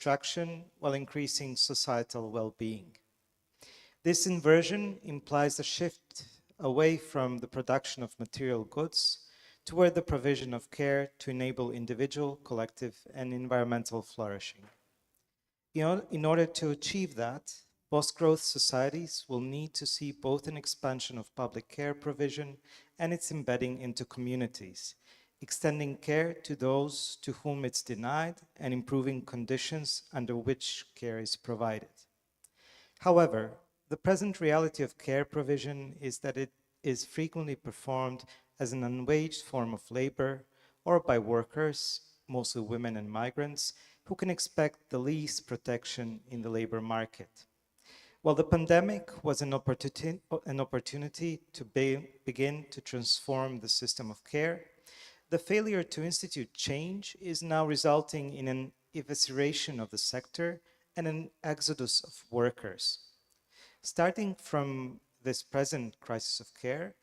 extraction while increasing societal well-being. This inversion implies a shift away from the production of material goods toward the provision of care to enable individual, collective, and environmental flourishing. In order to achieve that, post-growth societies will need to see both an expansion of public care provision and its embedding into communities, extending care to those to whom it's denied and improving conditions under which care is provided. However, the present reality of care provision is that it is frequently performed as an unwaged form of labor or by workers, mostly women and migrants, who can expect the least protection in the labor market. While the pandemic was an opportunity to begin to transform the system of care, the failure to institute change is now resulting in an evisceration of the sector and an exodus of workers. Starting from this present crisis of care,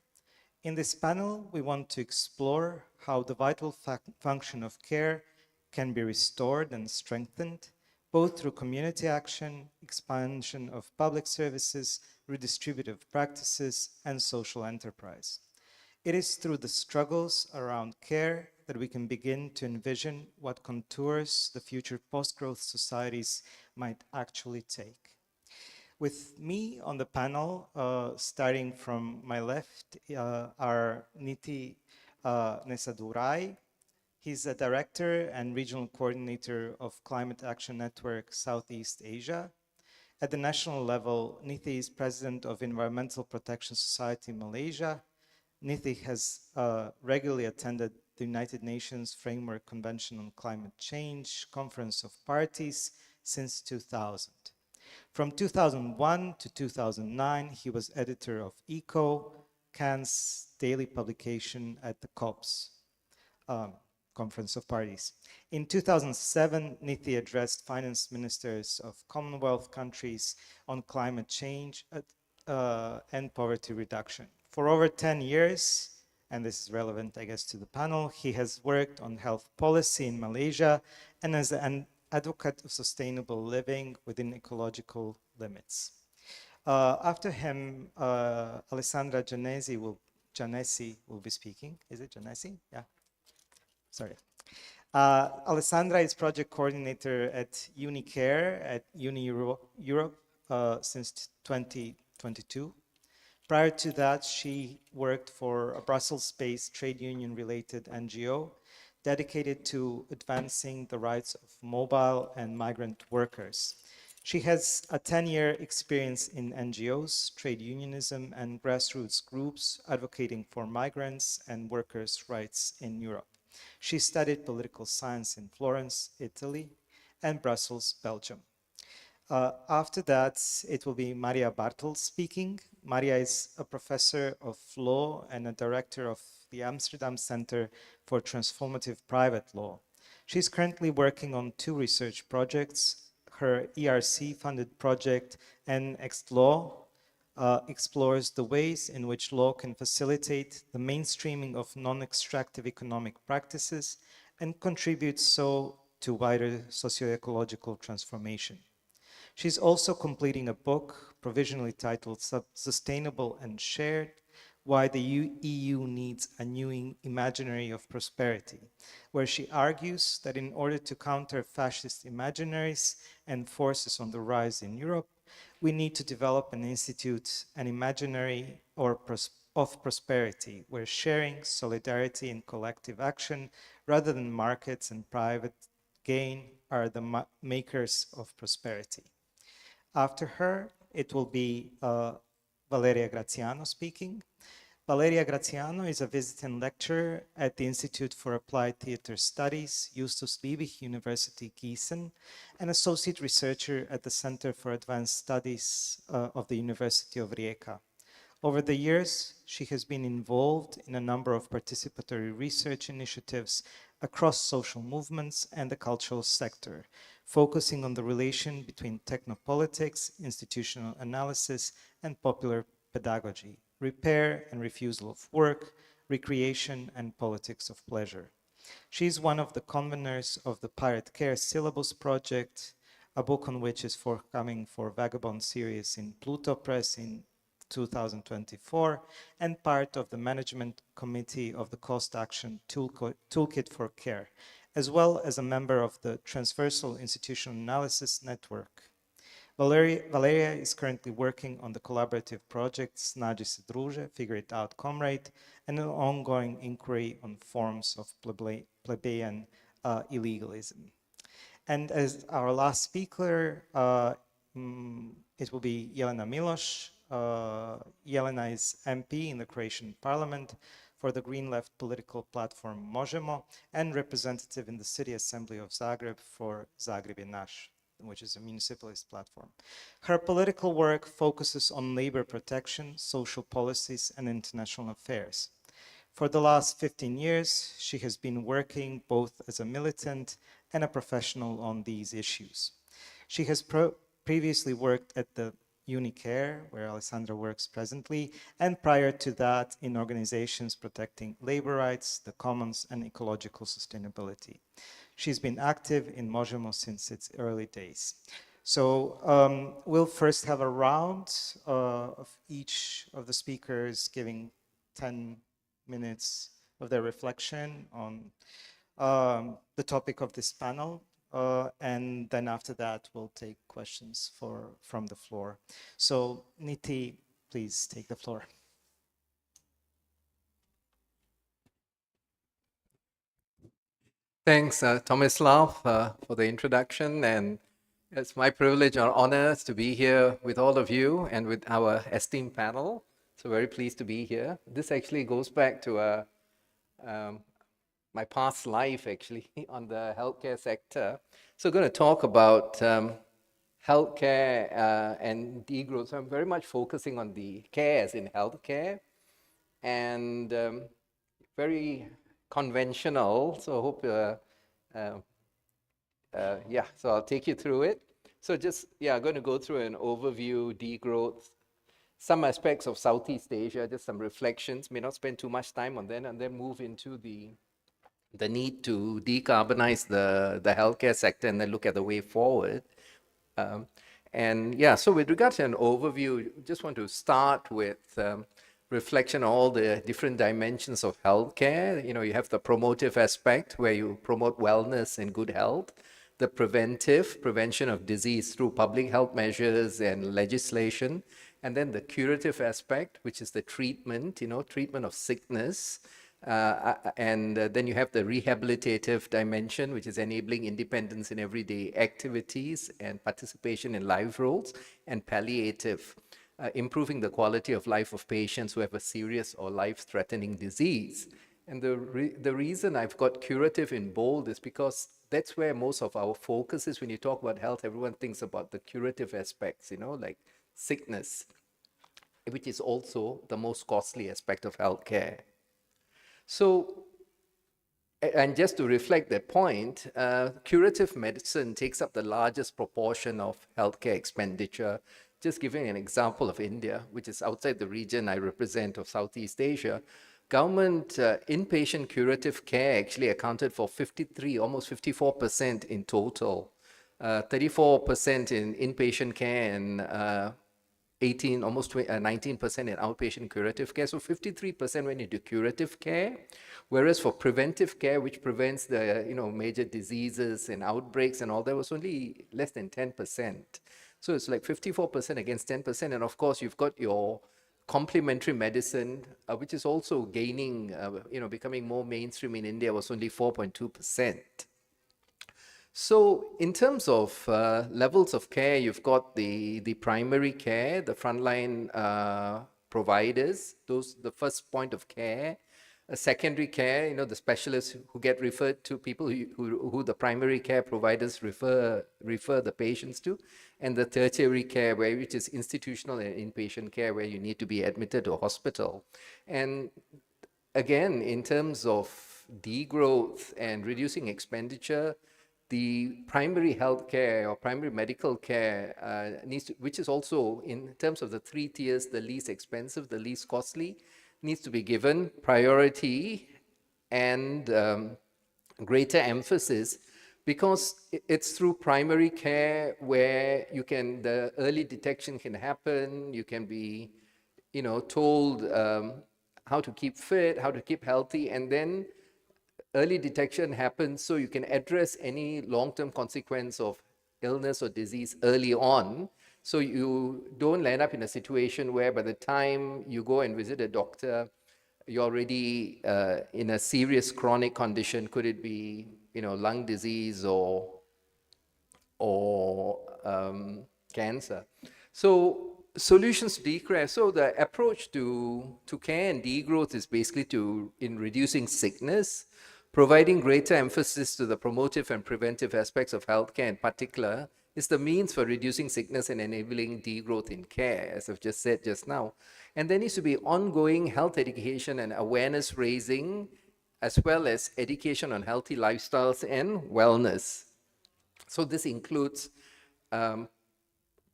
in this panel, we want to explore how the vital function of care can be restored and strengthened, both through community action, expansion of public services, redistributive practices, and social enterprise. It is through the struggles around care that we can begin to envision what contours the future post-growth societies might actually take. With me on the panel, starting from my left, are Niti Nesadurai. He's a director and regional coordinator of Climate Action Network Southeast Asia. At the national level, Niti is president of Environmental Protection Society Malaysia. Niti has regularly attended the United Nations Framework Convention on Climate Change Conference of Parties since 2000. From 2001 to 2009, he was editor of ECO, Cannes daily publication at the COPs, Conference of Parties. In 2007, Niti addressed finance ministers of Commonwealth countries on climate change and poverty reduction. For over 10 years, and this is relevant, I guess, to the panel, he has worked on health policy in Malaysia and as an advocate of sustainable living within ecological limits. After him, Alessandra Janesi will be speaking. Is it Janesi? Yeah. Sorry. Alessandra is project coordinator at UniCare at Europe since 2022. Prior to that, she worked for a Brussels-based trade union-related NGO dedicated to advancing the rights of mobile and migrant workers. She has a 10-year experience in NGOs, trade unionism, and grassroots groups advocating for migrants and workers' rights in Europe. She studied political science in Florence, Italy, and Brussels, Belgium. After that, it will be Maria Bartels speaking. Maria is a professor of law and a director of the Amsterdam Center for Transformative Private Law. She's currently working on 2 research projects. Her ERC-funded project, NX Law, explores the ways in which law can facilitate the mainstreaming of non-extractive economic practices and contribute so to wider socio-ecological transformation. She's also completing a book provisionally titled Sustainable and Shared, Why the EU Needs a New Imaginary of Prosperity, where she argues that in order to counter fascist imaginaries and forces on the rise in Europe, we need to develop and institute an imaginary of prosperity, where sharing, solidarity, and collective action, rather than markets and private gain, are the makers of prosperity. After her, it will be Valeria Graziano speaking. Valeria Graziano is a visiting lecturer at the Institute for Applied Theatre Studies, Justus Liebig University, Gießen, and associate researcher at the Center for Advanced Studies of the University of Rijeka. Over the years, she has been involved in a number of participatory research initiatives across social movements and the cultural sector, focusing on the relation between technopolitics, institutional analysis, and popular pedagogy, repair and refusal of work, recreation, and politics of pleasure. She is one of the conveners of the Pirate Care Syllabus Project, a book on which is forthcoming for Vagabond series in Pluto Press in 2024, and part of the management committee of the Cost Action Toolkit for Care, as well as a member of the Transversal Institutional Analysis Network. Valeria is currently working on the collaborative project Snađi se druže, Figure It Out Comrade, and an ongoing inquiry on forms of plebeian illegalism. And as our last speaker, it will be Jelena Miloš. Jelena is MP in the Croatian Parliament for the Green Left political platform Možemo, and representative in the City Assembly of Zagreb for Zagreb je naš, which is a municipalist platform. Her political work focuses on labor protection, social policies, and international affairs. For the last 15 years, she has been working both as a militant and a professional on these issues. She has previously worked at the Unicare, where Alessandra works presently, and prior to that in organizations protecting labor rights, the commons, and ecological sustainability. She's been active in Možemo since its early days. So we'll first have a round of each of the speakers giving 10 minutes of their reflection on the topic of this panel. And then after that, we'll take questions from the floor. So Niti, please take the floor. Thanks, Tomislav, for the introduction. And it's my privilege or honor to be here with all of you and with our esteemed panel. So very pleased to be here. This actually goes back to my past life, actually, on the healthcare sector. So I'm going to talk about healthcare and degrowth. So I'm very much focusing on the cares in healthcare and very conventional. So I hope, yeah, so I'll take you through it. So just, yeah, I'm going to go through an overview, degrowth, some aspects of Southeast Asia, just some reflections, may not spend too much time on that, and then move into the need to decarbonize the healthcare sector and then look at the way forward. And yeah, so with regard to an overview, just want to start with reflection on all the different dimensions of healthcare. You know, you have the promotive aspect where you promote wellness and good health, the prevention of disease through public health measures and legislation, and then the curative aspect, which is the treatment, treatment of sickness. And then you have the rehabilitative dimension, which is enabling independence in everyday activities and participation in life roles, and palliative, improving the quality of life of patients who have a serious or life-threatening disease. And the reason I've got curative in bold is because that's where most of our focus is. When you talk about health, everyone thinks about the curative aspects, like sickness, which is also the most costly aspect of healthcare. So, and just to reflect that point, curative medicine takes up the largest proportion of healthcare expenditure. Just giving an example of India, which is outside the region I represent of Southeast Asia, government inpatient curative care actually accounted for 53, almost 54% in total, 34% in inpatient care and 19% in outpatient curative care. So 53% went into curative care, whereas for preventive care, which prevents the major diseases and outbreaks and all, that was only less than 10%. So it's like 54% against 10%. And of course, you've got your complementary medicine, which is also gaining, becoming more mainstream in India, was only 4.2%. So in terms of levels of care, you've got the primary care, the frontline providers, those the first point of care, secondary care, the specialists who get referred to, people who the primary care providers refer the patients to, and the tertiary care, which is institutional and inpatient care, where you need to be admitted to a hospital. And again, in terms of degrowth and reducing expenditure, the primary health care or primary medical care needs to, which is also in terms of the 3 tiers, the least expensive, the least costly, needs to be given priority and greater emphasis, because it's through primary care where the early detection can happen. You can be, told how to keep fit, how to keep healthy, and then early detection happens so you can address any long-term consequence of illness or disease early on. So you don't land up in a situation where by the time you go and visit a doctor, you're already in a serious chronic condition. Could it be, lung disease or cancer? So solutions to decrease. So the approach to care and degrowth is basically in reducing sickness, providing greater emphasis to the promotive and preventive aspects of healthcare in particular, is the means for reducing sickness and enabling degrowth in care, as I've just said just now. And there needs to be ongoing health education and awareness raising, as well as education on healthy lifestyles and wellness. So this includes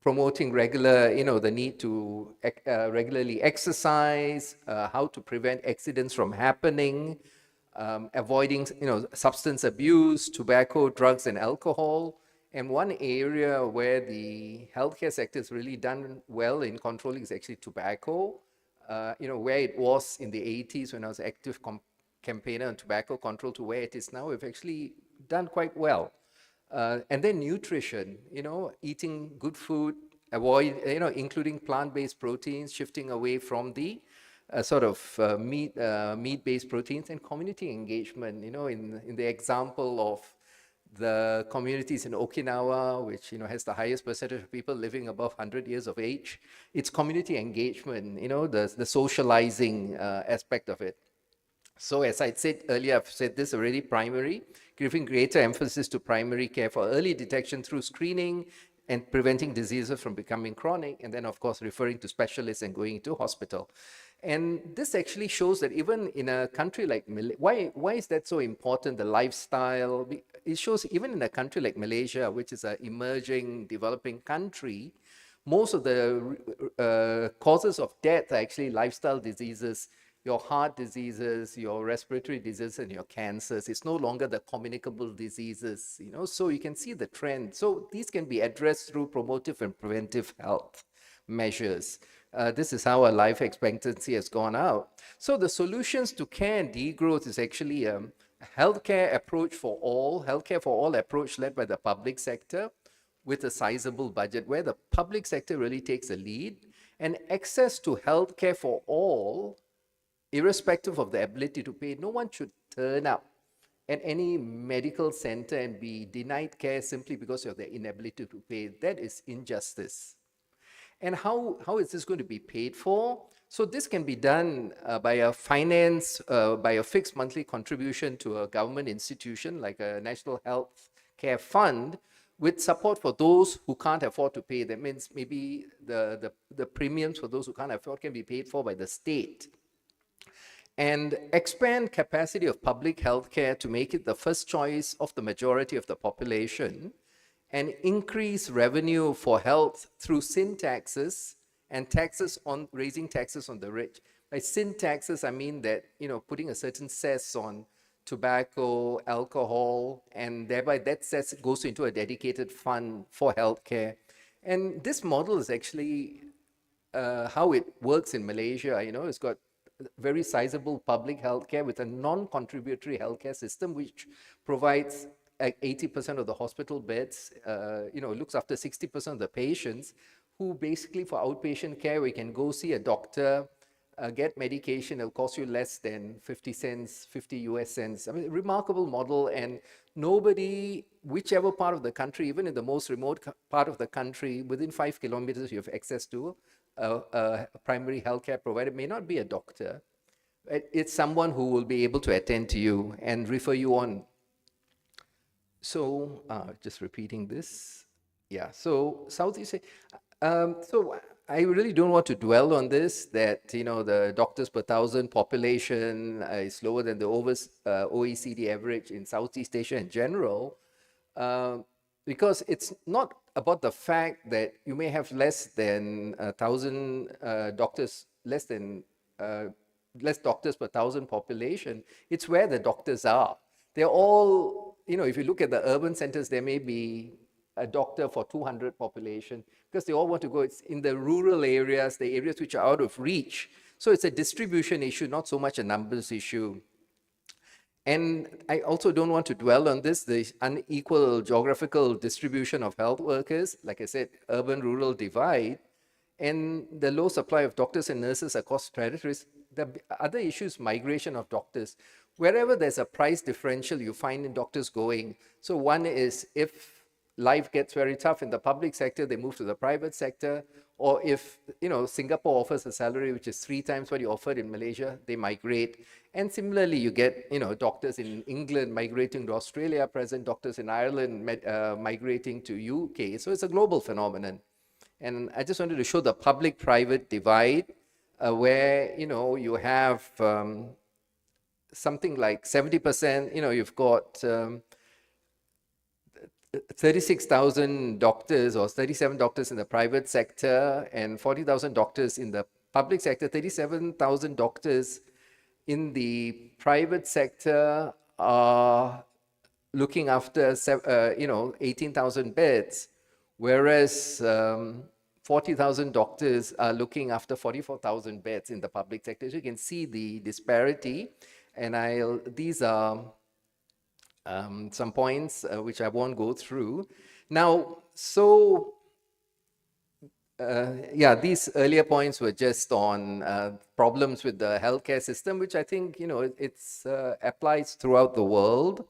promoting the need to regularly exercise, how to prevent accidents from happening, avoiding, substance abuse, tobacco, drugs, and alcohol. And one area where the healthcare sector has really done well in controlling is actually tobacco. Where it was in the 80s when I was active campaigner on tobacco control to where it is now, we've actually done quite well. And then nutrition, eating good food, including plant-based proteins, shifting away from the meat-based proteins, and community engagement. In the example of the communities in Okinawa, which has the highest percentage of people living above 100 years of age, it's community engagement. The socializing aspect of it. So as I said earlier, I've said this already, giving greater emphasis to primary care for early detection through screening and preventing diseases from becoming chronic, and then of course referring to specialists and going to hospital. And this actually shows that even in a country like why is that so important, the lifestyle? It shows even in a country like Malaysia, which is an emerging, developing country, most of the causes of death are actually lifestyle diseases, your heart diseases, your respiratory diseases, and your cancers. It's no longer the communicable diseases, so you can see the trend. So these can be addressed through promotive and preventive health measures. This is how our life expectancy has gone out. So the solutions to care and degrowth is actually a healthcare for all approach led by the public sector with a sizable budget, where the public sector really takes a lead, and access to healthcare for all, irrespective of the ability to pay. No one should turn up at any medical center and be denied care simply because of their inability to pay. That is injustice. And how is this going to be paid for? So this can be done by a fixed monthly contribution to a government institution like a National Health Care Fund, with support for those who can't afford to pay. That means maybe the premiums for those who can't afford can be paid for by the state. And expand capacity of public health care to make it the first choice of the majority of the population, and increase revenue for health through sin taxes and raising taxes on the rich. By sin taxes, I mean that, putting a certain cess on tobacco, alcohol, and thereby that cess goes into a dedicated fund for healthcare. And this model is actually how it works in Malaysia. It's got very sizable public healthcare with a non-contributory healthcare system, which provides 80% of the hospital beds, looks after 60% of the patients, who basically for outpatient care, we can go see a doctor, get medication, it'll cost you less than 50 cents, 50 US cents. I mean, remarkable model, and nobody, whichever part of the country, even in the most remote part of the country, within 5 kilometers, you have access to a primary healthcare provider. It may not be a doctor. It's someone who will be able to attend to you and refer you on. So just repeating this. Yeah, so Southeast Asia. So I really don't want to dwell on this, that, the doctors per thousand population is lower than the OECD average in Southeast Asia in general, because it's not about the fact that you may have less than 1,000 doctors, less doctors per thousand population. It's where the doctors are. They're all, if you look at the urban centers, there may be a doctor for 200 population because they all want to go. It's in the rural areas, the areas which are out of reach. So it's a distribution issue, not so much a numbers issue. And I also don't want to dwell on this, the unequal geographical distribution of health workers, like I said, urban-rural divide, and the low supply of doctors and nurses across territories. The other issue is migration of doctors. Wherever there's a price differential, you find in doctors going. So one is if life gets very tough in the public sector, they move to the private sector. Or if, Singapore offers a salary which is 3 times what you offered in Malaysia, they migrate. And similarly, you get, doctors in England migrating to Australia, present doctors in Ireland migrating to UK. So it's a global phenomenon. And I just wanted to show the public-private divide where, you have something like 70%, you've got 36,000 doctors or 37 doctors in the private sector and 40,000 doctors in the public sector. 37,000 doctors in the private sector are looking after 18,000 beds, whereas 40,000 doctors are looking after 44,000 beds in the public sector. So you can see the disparity, and these are some points which I won't go through. Now, these earlier points were just on problems with the healthcare system, which I think, it's applies throughout the world.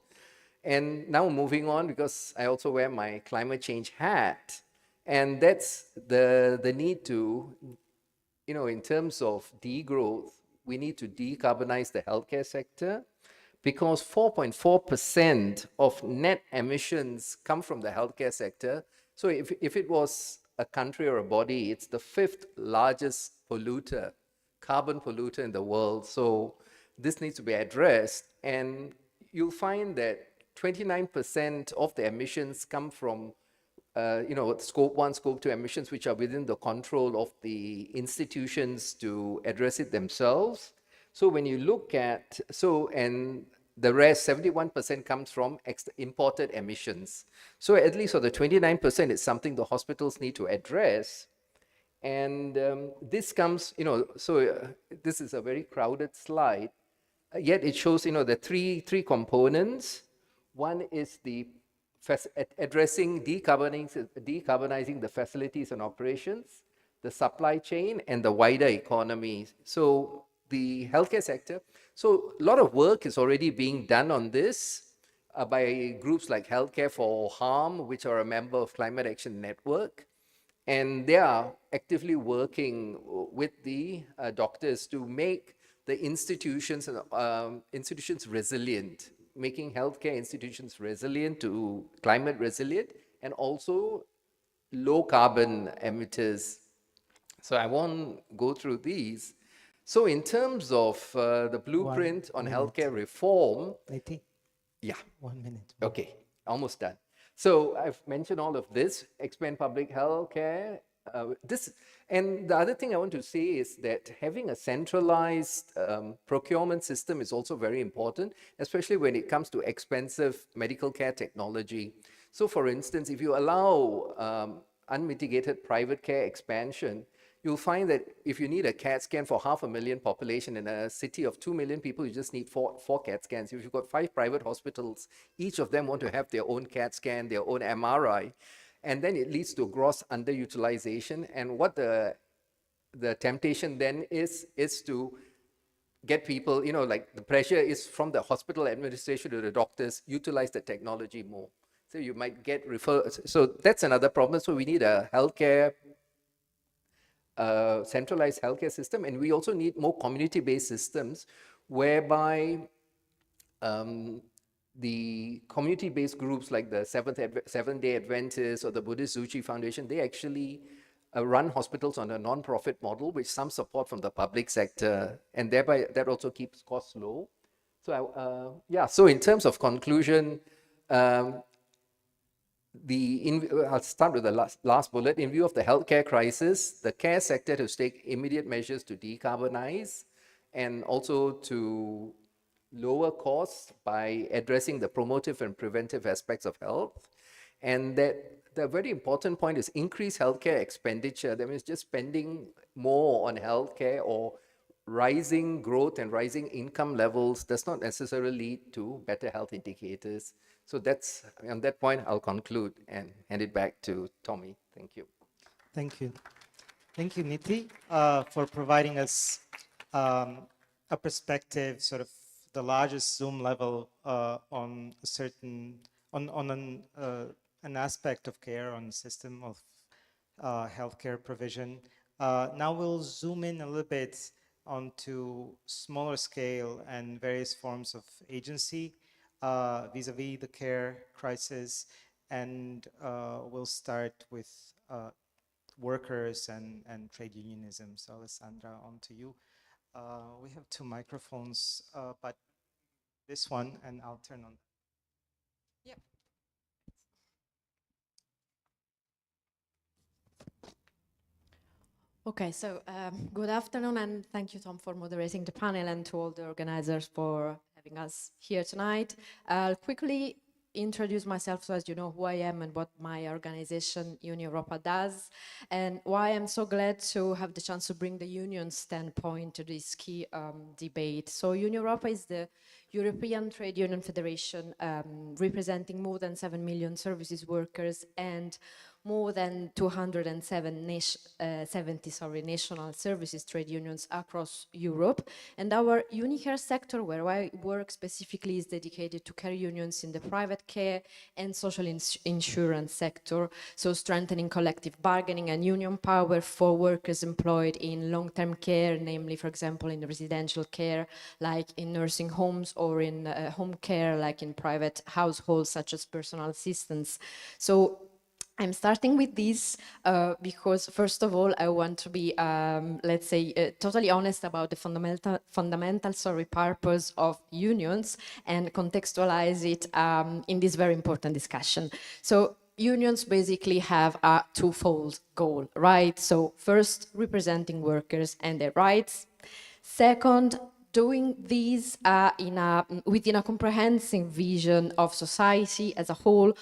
And now moving on, because I also wear my climate change hat, and that's the need to, in terms of degrowth, we need to decarbonize the healthcare sector, because 4.4% of net emissions come from the healthcare sector. So if it was a country or a body, it's the 5th largest polluter, carbon polluter in the world. So this needs to be addressed. And you'll find that 29% of the emissions come from, scope 1, scope 2 emissions, which are within the control of the institutions to address it themselves. So when you look at, and the rest, 71% comes from imported emissions. So at least for the 29% is something the hospitals need to address. And this comes, this is a very crowded slide, yet it shows, the three components. One is the addressing decarbonizing the facilities and operations, the supply chain, and the wider economy. So the healthcare sector. So a lot of work is already being done on this by groups like Healthcare for Harm, which are a member of Climate Action Network. And they are actively working with the doctors to make the institutions resilient, making healthcare institutions resilient to climate resilient, and also low carbon emitters. So I won't go through these. So in terms of the blueprint on healthcare reform, yeah. 1 minute. Okay, almost done. So I've mentioned all of this, expand public health care. And the other thing I want to say is that having a centralized procurement system is also very important, especially when it comes to expensive medical care technology. So for instance, if you allow unmitigated private care expansion, you'll find that if you need a CAT scan for 500,000 population in a city of 2 million people, you just need four CAT scans. If you've got 5 private hospitals, each of them want to have their own CAT scan, their own MRI, and then it leads to gross underutilization. And what the temptation then is to get people, like the pressure is from the hospital administration to the doctors, utilize the technology more. So you might get referred. So that's another problem. So we need a healthcare centralized healthcare system, and we also need more community-based systems whereby the community-based groups like the Seventh-day Adventists or the Buddhist Zuchi Foundation, they actually run hospitals on a non-profit model with some support from the public sector, and thereby that also keeps costs low. So so in terms of conclusion, I'll start with the last bullet. In view of the healthcare crisis, the care sector has to take immediate measures to decarbonize and also to lower costs by addressing the promotive and preventive aspects of health. And that the very important point is increase healthcare expenditure. That means just spending more on healthcare or rising growth and rising income levels does not necessarily lead to better health indicators. So that's, on that point, I'll conclude and hand it back to Tommy. Thank you. Thank you. Thank you, Niti, for providing us a perspective, sort of the largest zoom level on a certain, on an aspect of care, on the system of healthcare provision. Now we'll zoom in a little bit onto smaller scale and various forms of agency vis-a-vis the care crisis, and we'll start with workers and trade unionism. So Alessandra, on to you. We have two microphones, but this one, and I'll turn on. Yep. Okay, so good afternoon, and thank you, Tom, for moderating the panel, and to all the organizers for having us here tonight. I'll quickly introduce myself so as you know who I am and what my organization Union Europa does, and why I'm so glad to have the chance to bring the union standpoint to this key debate. So Union Europa is the European Trade Union Federation representing more than 7 million services workers and more than 270 national services trade unions across Europe. And our Unicare sector, where I work specifically, is dedicated to care unions in the private care and social insurance sector, so strengthening collective bargaining and union power for workers employed in long-term care, namely, for example, in residential care, like in nursing homes, or in home care, like in private households, such as personal assistants. So I'm starting with this because, first of all, I want to be, let's say, totally honest about the fundamental purpose of unions and contextualize it in this very important discussion. So unions basically have a twofold goal, right? So first, representing workers and their rights. Second, doing these within a comprehensive vision of society as a whole,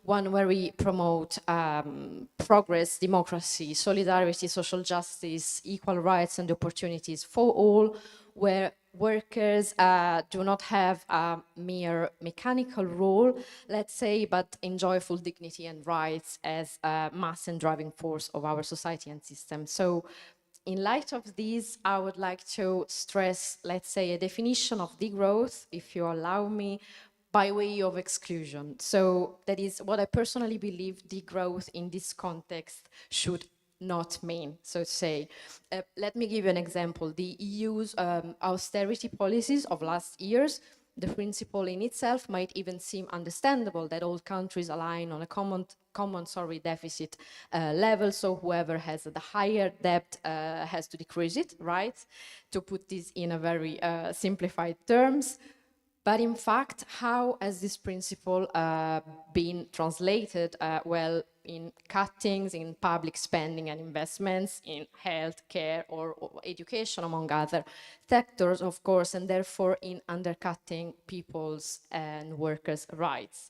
one where we promote progress, democracy, solidarity, social justice, equal rights and opportunities for all, where workers do not have a mere mechanical role, let's say, but enjoy full dignity and rights as a mass and driving force of our society and system. So in light of these, I would like to stress, let's say, a definition of degrowth, if you allow me, by way of exclusion. So that is what I personally believe degrowth in this context should not mean, so to say. Let me give you an example. The EU's austerity policies of last years, the principle in itself might even seem understandable, that all countries align on a common deficit level, so whoever has the higher debt has to decrease it, right? To put this in a very simplified terms. But in fact, how has this principle been translated, well, in cuttings, in public spending and investments, in healthcare or education, among other sectors, of course, and therefore in undercutting people's and workers' rights.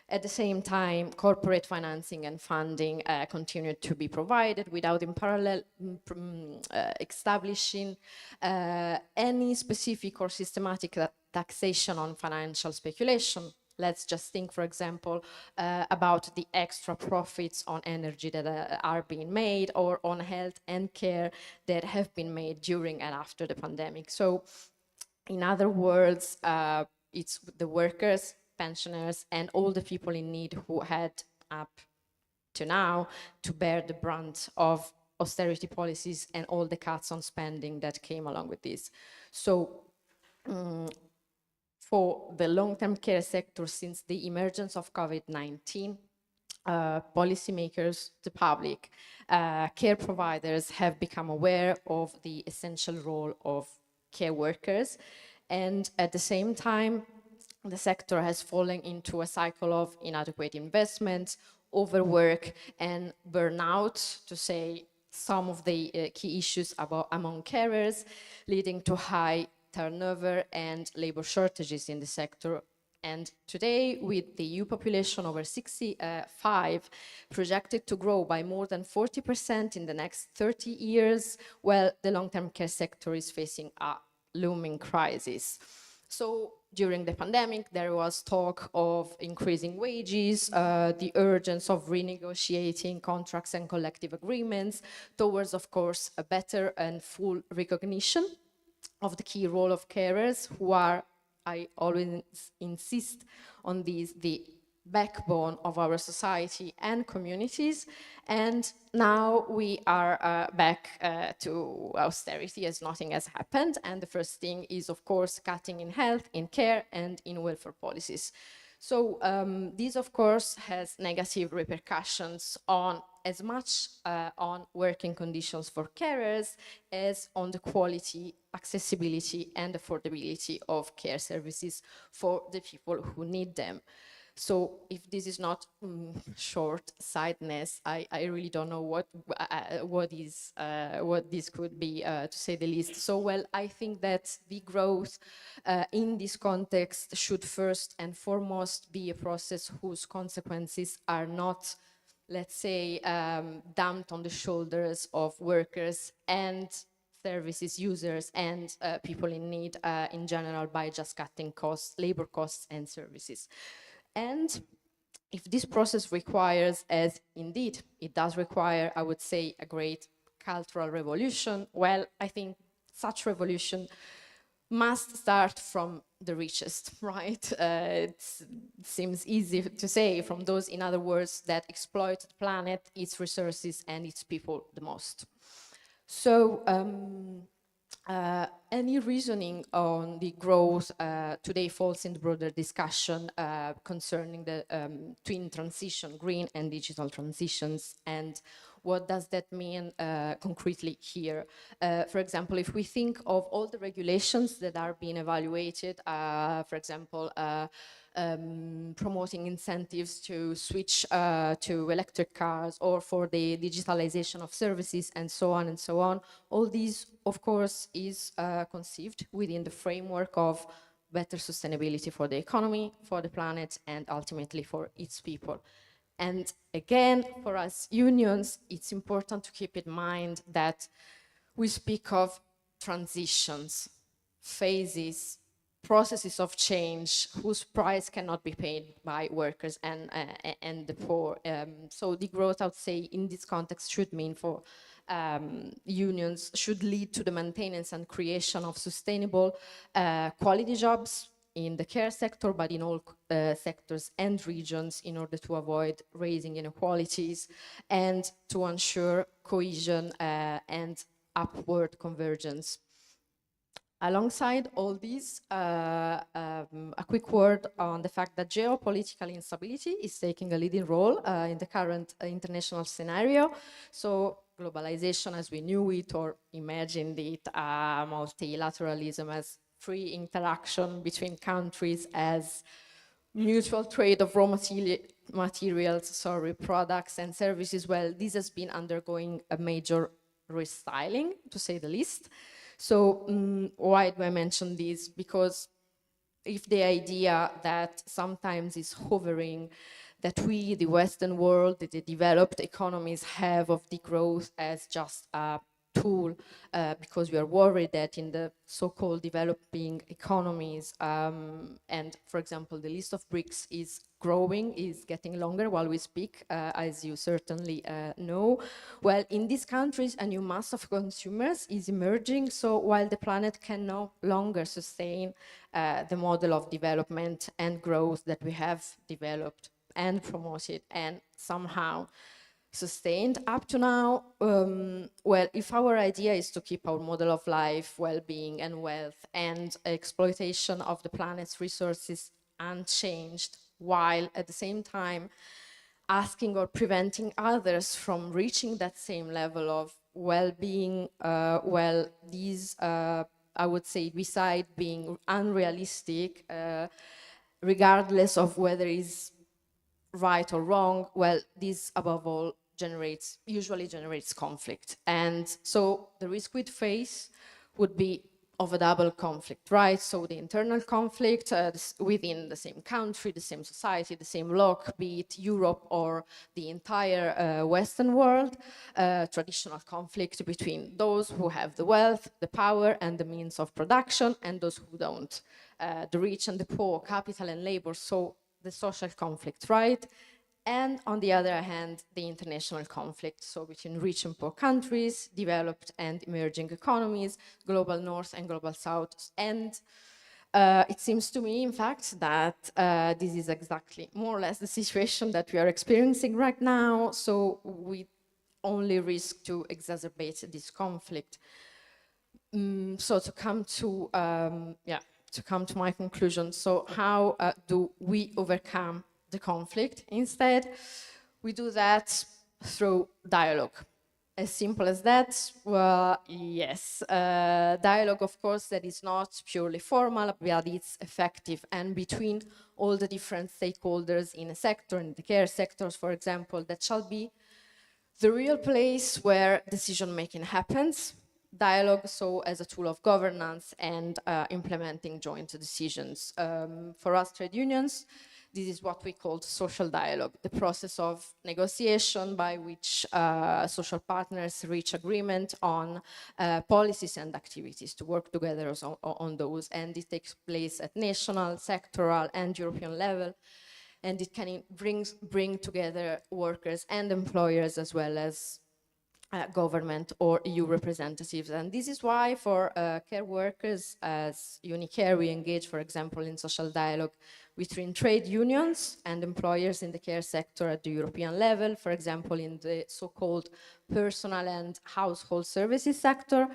At the same time, corporate financing and funding continued to be provided without in parallel establishing any specific or systematic taxation on financial speculation. Let's just think, for example, about the extra profits on energy that are being made, or on health and care that have been made during and after the pandemic. So, in other words, it's the workers, pensioners, and all the people in need who had up to now to bear the brunt of austerity policies and all the cuts on spending that came along with this. So for the long-term care sector, since the emergence of COVID-19, policymakers, the public, care providers have become aware of the essential role of care workers. And at the same time, the sector has fallen into a cycle of inadequate investments, overwork, and burnout, to say some of the key issues among carers, leading to high turnover and labor shortages in the sector. And today, with the EU population over 65 projected to grow by more than 40% in the next 30 years, well, the long-term care sector is facing a looming crisis. So during the pandemic, there was talk of increasing wages, the urgence of renegotiating contracts and collective agreements towards, of course, a better and full recognition of the key role of carers, who are, I always insist on this, the backbone of our society and communities. And now we are back to austerity as nothing has happened. And the first thing is, of course, cutting in health, in care, and in welfare policies. So this, of course, has negative repercussions on as much on working conditions for carers as on the quality, accessibility, and affordability of care services for the people who need them. So if this is not short-sightedness, I really don't know what this could be, to say the least. So, well, I think that the growth in this context should first and foremost be a process whose consequences are not, let's say, dumped on the shoulders of workers and services users and people in need in general by just cutting costs, labor costs and services. And if this process requires, as indeed it does require, I would say, a great cultural revolution, well, I think such revolution must start from the richest, right? It seems easy to say, from those, in other words, that exploit the planet, its resources, and its people the most. So, any reasoning on the growth today falls in the broader discussion concerning the twin transition, green and digital transitions, and what does that mean concretely here? For example, if we think of all the regulations that are being evaluated, for example, promoting incentives to switch to electric cars, or for the digitalization of services, and so on and so on. All these, of course, is conceived within the framework of better sustainability for the economy, for the planet, and ultimately for its people. And again, for us unions, it's important to keep in mind that we speak of transitions, phases, processes of change whose price cannot be paid by workers and the poor. So the growth, I would say, in this context should mean for unions, should lead to the maintenance and creation of sustainable quality jobs in the care sector, but in all sectors and regions, in order to avoid raising inequalities and to ensure cohesion and upward convergence. Alongside all these, a quick word on the fact that geopolitical instability is taking a leading role in the current international scenario. So globalization as we knew it or imagined it, multilateralism as free interaction between countries, as mutual trade of raw materials, products and services, well, this has been undergoing a major restyling, to say the least. So why do I mention this? Because if the idea that sometimes is hovering that we, the Western world, the developed economies, have of degrowth as just a tool, because we are worried that in the so-called developing economies, and for example, the list of BRICS is growing, is getting longer while we speak, as you certainly know. Well, in these countries, a new mass of consumers is emerging, so while the planet can no longer sustain the model of development and growth that we have developed and promoted and somehow sustained up to now, well, if our idea is to keep our model of life, well-being and wealth and exploitation of the planet's resources unchanged, while at the same time asking or preventing others from reaching that same level of well-being, well, these, I would say, beside being unrealistic, regardless of whether it's right or wrong, well, this above all usually generates conflict. And so the risk we'd face would be of a double conflict, right? So the internal conflict within the same country, the same society, the same bloc, be it Europe or the entire Western world, traditional conflict between those who have the wealth, the power, and the means of production, and those who don't, the rich and the poor, capital and labor, so the social conflict, right? And on the other hand, the international conflict, so between rich and poor countries, developed and emerging economies, global north and global south. And it seems to me, in fact, that this is exactly more or less the situation that we are experiencing right now. So we only risk to exacerbate this conflict. So to come to my conclusion, so how do we overcome the conflict? Instead, we do that through dialogue. As simple as that? Well, yes. Dialogue, of course, that is not purely formal, but it's effective and between all the different stakeholders in a sector, in the care sectors, for example, that shall be the real place where decision-making happens. Dialogue, so as a tool of governance and implementing joint decisions. For us trade unions, this is what we call social dialogue, the process of negotiation by which social partners reach agreement on policies and activities to work together on those. And it takes place at national, sectoral, and European level. And it can bring together workers and employers as well as government or EU representatives. And this is why for care workers as Unicare, we engage, for example, in social dialogue between trade unions and employers in the care sector at the European level, for example, in the so-called personal and household services sector,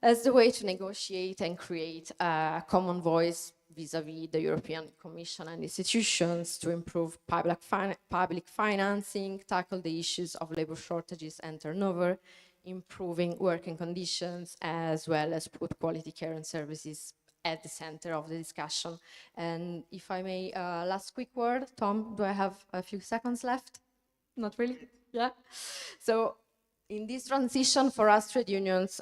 as the way to negotiate and create a common voice vis-à-vis the European Commission and institutions to improve public financing, tackle the issues of labor shortages and turnover, improving working conditions, as well as put quality care and services at the center of the discussion. And if I may, last quick word, Tom, do I have a few seconds left? Not really? Yeah. So in this transition for us trade unions,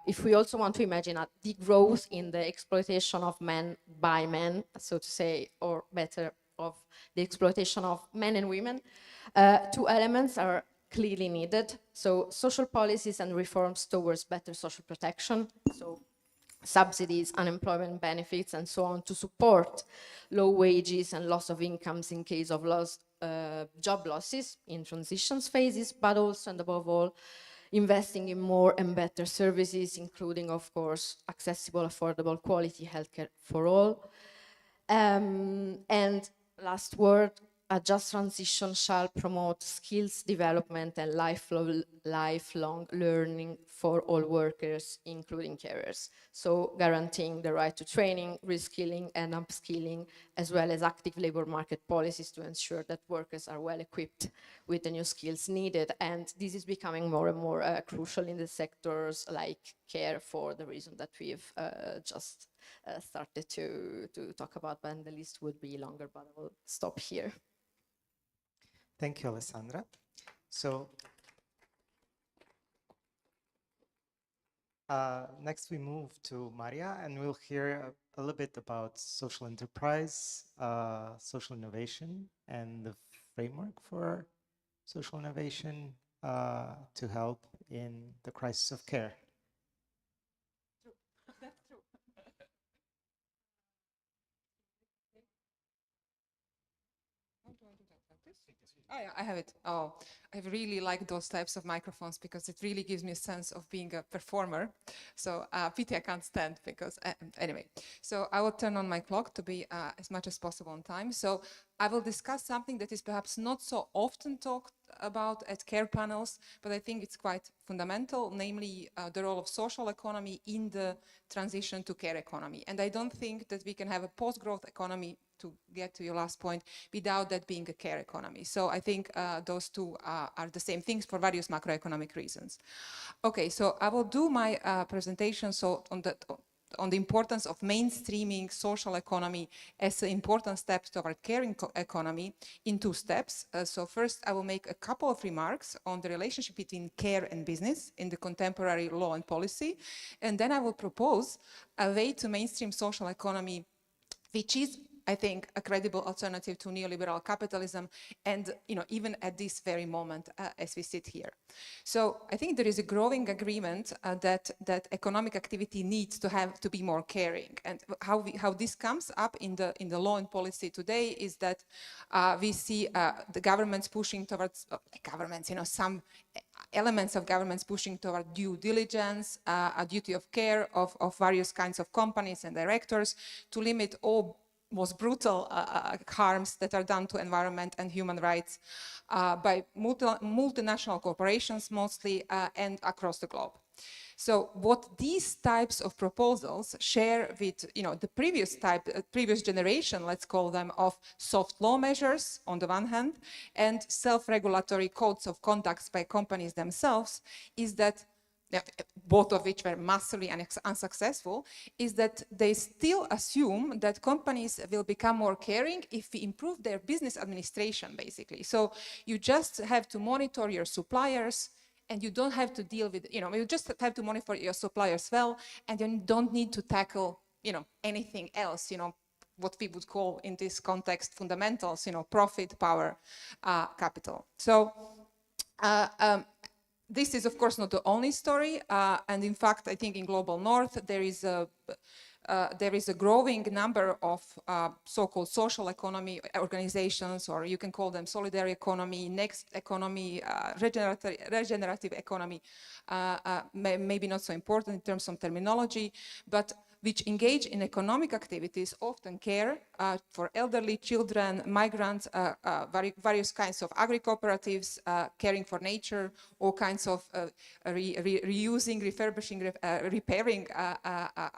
if we also want to imagine a degrowth in the exploitation of men by men, so to say, or better, of the exploitation of men and women, two elements are clearly needed. So social policies and reforms towards better social protection, so subsidies, unemployment benefits, and so on, to support low wages and loss of incomes in case of job losses in transitions phases, but also and above all, investing in more and better services, including, of course, accessible, affordable, quality healthcare for all. And last word, a just transition shall promote skills development and lifelong learning for all workers, including carers. So guaranteeing the right to training, reskilling and upskilling, as well as active labor market policies to ensure that workers are well equipped with the new skills needed. And this is becoming more and more crucial in the sectors like care, for the reason that we've just started to talk about, but the list would be longer, but I will stop here. Thank you, Alessandra. So next we move to Maria, and we'll hear a little bit about social enterprise, social innovation, and the framework for social innovation to help in the crisis of care. That's true. How do I do that? Like this? Oh yeah, I have it. Oh, I really like those types of microphones because it really gives me a sense of being a performer. So pity I can't stand because anyway. So I will turn on my clock to be as much as possible on time. So I will discuss something that is perhaps not so often talked about at care panels, but I think it's quite fundamental, namely the role of social economy in the transition to care economy. And I don't think that we can have a post-growth economy, to get to your last point, without that being a care economy. So I think those two are the same things for various macroeconomic reasons. Okay, so I will do my presentation. So on the on the importance of mainstreaming social economy as an important step toward caring economy in 2 steps. So first, I will make a couple of remarks on the relationship between care and business in the contemporary law and policy, and then I will propose a way to mainstream social economy which is, I think, a credible alternative to neoliberal capitalism, and even at this very moment as we sit here. So I think there is a growing agreement that economic activity needs to be more caring, and how this comes up in the law and policy today is that we see the governments pushing towards some elements of governments pushing toward due diligence, a duty of care of various kinds of companies and directors to limit all most brutal harms that are done to environment and human rights by multinational corporations mostly and across the globe. So what these types of proposals share with the previous generation, let's call them, of soft law measures on the one hand and self-regulatory codes of conduct by companies themselves, is that both of which were massively unsuccessful, is that they still assume that companies will become more caring if we improve their business administration, basically. So you just have to monitor your suppliers, and you don't have to deal with, you just have to monitor your suppliers well, and you don't need to tackle, anything else, what we would call in this context fundamentals, profit, power, capital. So this is, of course, not the only story, and in fact, I think in Global North there is a growing number of so-called social economy organizations, or you can call them solidarity economy, next economy, regenerative economy, maybe not so important in terms of terminology, but which engage in economic activities, often care for elderly, children, migrants, various kinds of agri-cooperatives, caring for nature, all kinds of reusing, refurbishing, repairing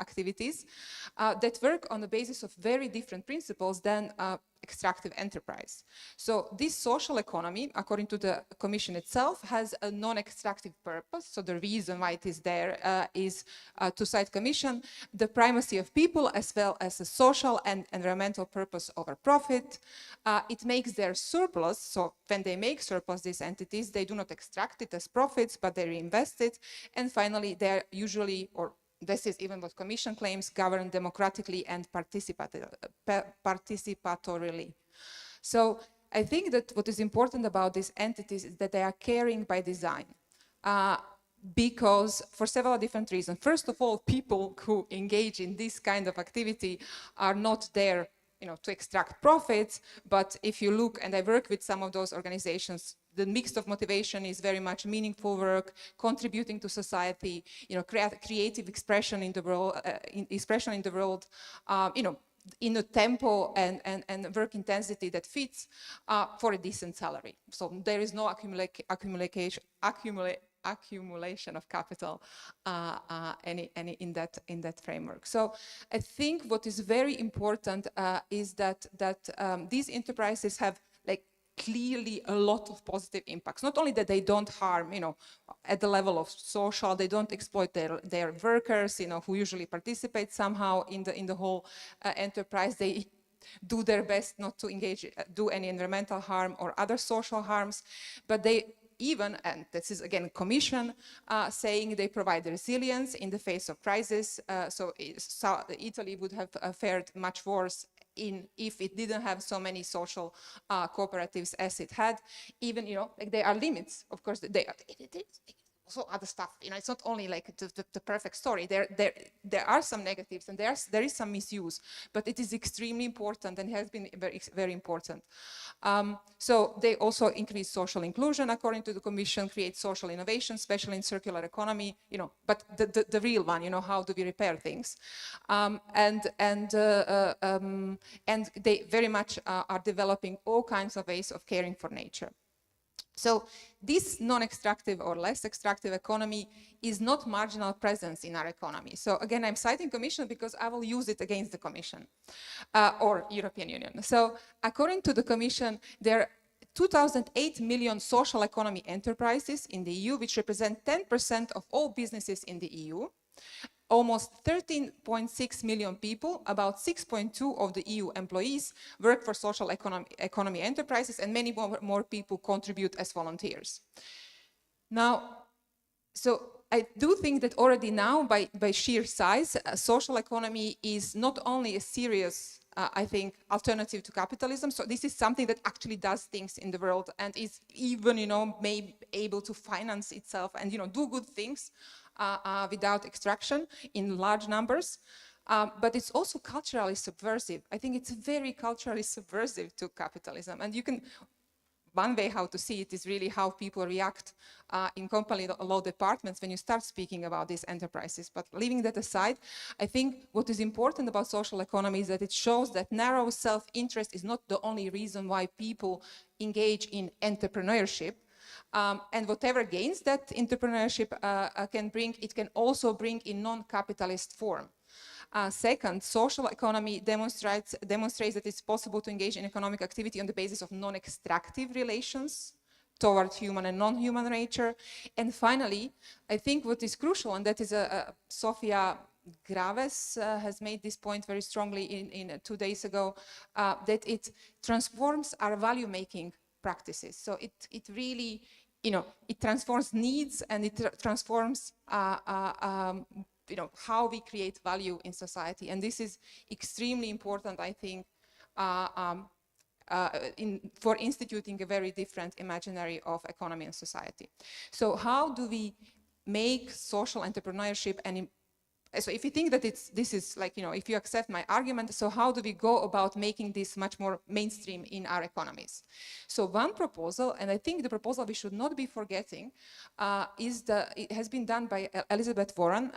activities that work on the basis of very different principles than extractive enterprise. So this social economy, according to the Commission itself, has a non-extractive purpose. So the reason why it is there is, to cite Commission, the primacy of people as well as a social and environmental purpose over profit. It makes their surplus, so when they make surplus, these entities, they do not extract it as profits, but they reinvest it. And finally, they're usually, or this is even what Commission claims, governed democratically and participatorily. So I think that what is important about these entities is that they are caring by design. Because for several different reasons. First of all, people who engage in this kind of activity are not there to extract profits, but if you look, and I work with some of those organizations, the mix of motivation is very much meaningful work, contributing to society, creative expression in the world, in a tempo and work intensity that fits for a decent salary. So there is no accumulation of capital any in that framework. So I think what is very important is that these enterprises have clearly a lot of positive impacts. Not only that they don't harm, at the level of social, they don't exploit their workers, who usually participate somehow in the whole enterprise. They do their best not to do any environmental harm or other social harms, but they even, and this is again Commission saying, they provide resilience in the face of crisis. So Italy would have fared much worse if it didn't have so many social cooperatives as it had. Even, there are limits. Of course, also other stuff. It's not only the perfect story. There are some negatives, and there is some misuse, but it is extremely important and has been very, very important. So they also increase social inclusion, according to the Commission, create social innovation, especially in circular economy. But the real one. How do we repair things? And they very much are developing all kinds of ways of caring for nature. So this non-extractive or less extractive economy is not marginal presence in our economy. So again, I'm citing Commission because I will use it against the Commission or European Union. So according to the Commission, there are 2,008 million social economy enterprises in the EU, which represent 10% of all businesses in the EU. almost 13.6 million people, about 6.2 of the EU employees, work for social economy enterprises, and many more people contribute as volunteers. Now, so I do think that already now, by sheer size, social economy is not only a serious, I think, alternative to capitalism. So this is something that actually does things in the world and is even, maybe able to finance itself and, do good things without extraction in large numbers. But it's also culturally subversive. I think it's very culturally subversive to capitalism. And you can, one way how to see it is really how people react in company law departments when you start speaking about these enterprises. But leaving that aside, I think what is important about social economy is that it shows that narrow self-interest is not the only reason why people engage in entrepreneurship. And whatever gains that entrepreneurship can bring, it can also bring in non-capitalist form. Second, social economy demonstrates that it's possible to engage in economic activity on the basis of non-extractive relations toward human and non-human nature. And finally, I think what is crucial, and that is Sofia Graves has made this point very strongly in 2 days ago, that it transforms our value-making practices. So it really, it transforms needs and it transforms how we create value in society. And this is extremely important, I think, for instituting a very different imaginary of economy and society. So how do we make social entrepreneurship and so if you think that this is like, if you accept my argument, so how do we go about making this much more mainstream in our economies? So one proposal, and I think the proposal we should not be forgetting, it has been done by Elizabeth Warren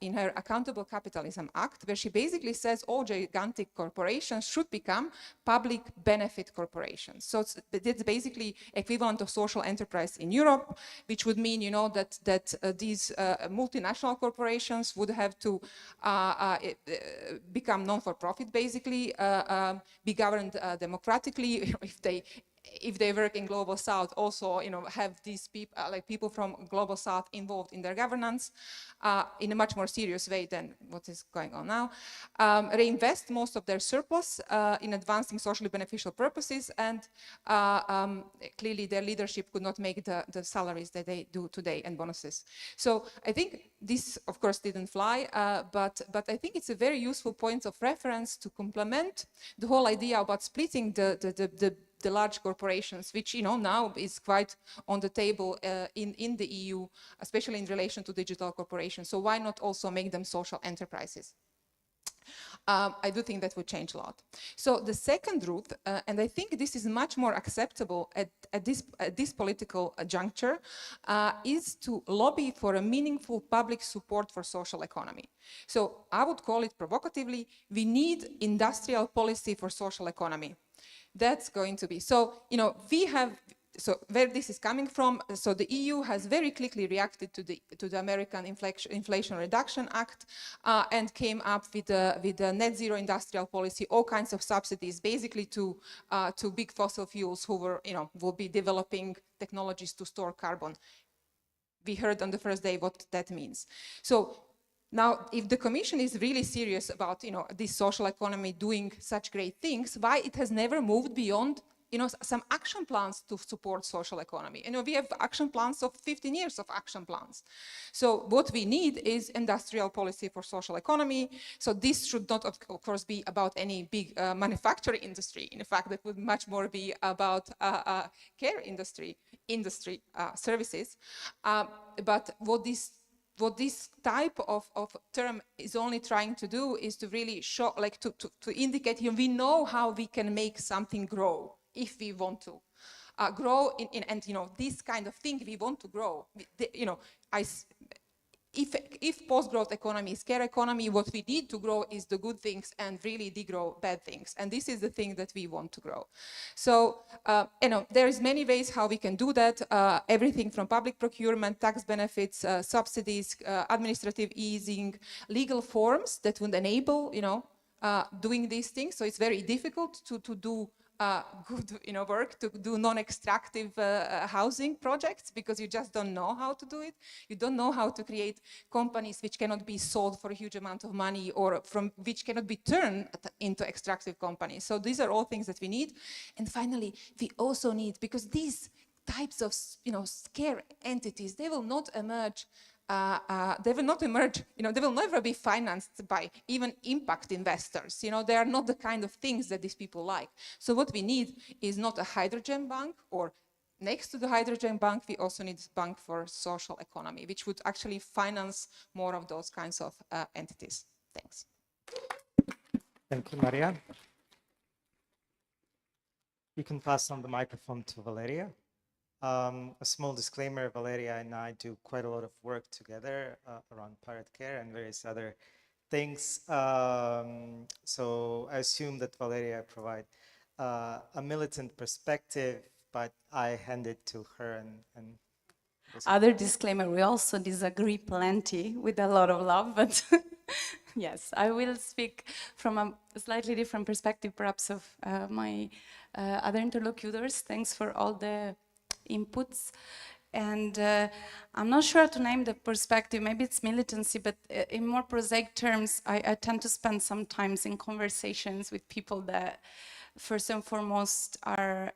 in her Accountable Capitalism Act, where she basically says all gigantic corporations should become public benefit corporations. So it's basically equivalent of social enterprise in Europe, which would mean, that these multinational corporations would have to become non-for-profit, basically, be governed democratically. If they work in Global South, also have these people, like people from Global South, involved in their governance in a much more serious way than what is going on now. Reinvest most of their surplus in advancing socially beneficial purposes, and clearly their leadership could not make the salaries that they do today and bonuses. So I think this, of course, didn't fly, but I think it's a very useful point of reference to complement the whole idea about splitting the large corporations, which now is quite on the table in the EU, especially in relation to digital corporations. So why not also make them social enterprises? I do think that would change a lot. So the second route, and I think this is much more acceptable at this political juncture, is to lobby for a meaningful public support for social economy. So I would call it provocatively, we need industrial policy for social economy. That's going to be, so, we have, so where this is coming from, so the EU has very quickly reacted to the American Inflation Reduction Act and came up with a net zero industrial policy, all kinds of subsidies, basically to big fossil fuels who will be developing technologies to store carbon. We heard on the first day what that means. So now, if the Commission is really serious about, this social economy doing such great things, why it has never moved beyond, some action plans to support social economy? We have action plans of 15 years of action plans. So what we need is industrial policy for social economy. So this should not, of course, be about any big manufacturing industry. In fact, it would much more be about care industry services. But what this type of term is only trying to do is to really show, like to indicate here, we know how we can make something grow if we want to. Grow and this kind of thing we want to grow. If post-growth economy is care economy, what we need to grow is the good things and really degrow bad things. And this is the thing that we want to grow. So, there is many ways how we can do that. Everything from public procurement, tax benefits, subsidies, administrative easing, legal forms that would enable, doing these things. So it's very difficult to do good work to do non-extractive housing projects, because you just don't know how to do it. You don't know how to create companies which cannot be sold for a huge amount of money, or from which cannot be turned into extractive companies. So these are all things that we need. And finally, we also need, because these types of scare entities, they will not emerge. They will not emerge, they will never be financed by even impact investors. They are not the kind of things that these people like. So what we need is not a hydrogen bank, or next to the hydrogen bank, we also need a bank for social economy, which would actually finance more of those kinds of entities. Thanks. Thank you, Maria. You can pass on the microphone to Valeria. A small disclaimer, Valeria and I do quite a lot of work together around pirate care and various other things. So I assume that Valeria provide a militant perspective, but I hand it to her and Other disclaimer, we also disagree plenty with a lot of love, but yes, I will speak from a slightly different perspective, perhaps, of my other interlocutors. Thanks for all the inputs. And I'm not sure how to name the perspective, maybe it's militancy, but in more prosaic terms, I tend to spend some time in conversations with people that first and foremost are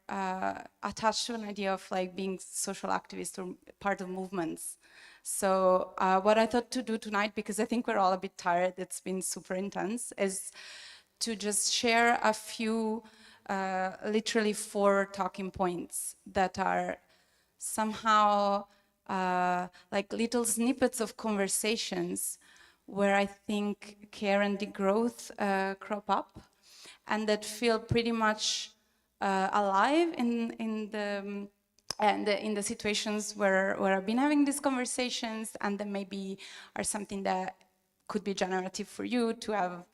attached to an idea of like being social activists or part of movements. So what I thought to do tonight, because I think we're all a bit tired, it's been super intense, is to just share a few, literally 4 talking points that are somehow like little snippets of conversations where I think care and degrowth crop up, and that feel pretty much alive in the situations where I've been having these conversations, and that maybe are something that could be generative for you to have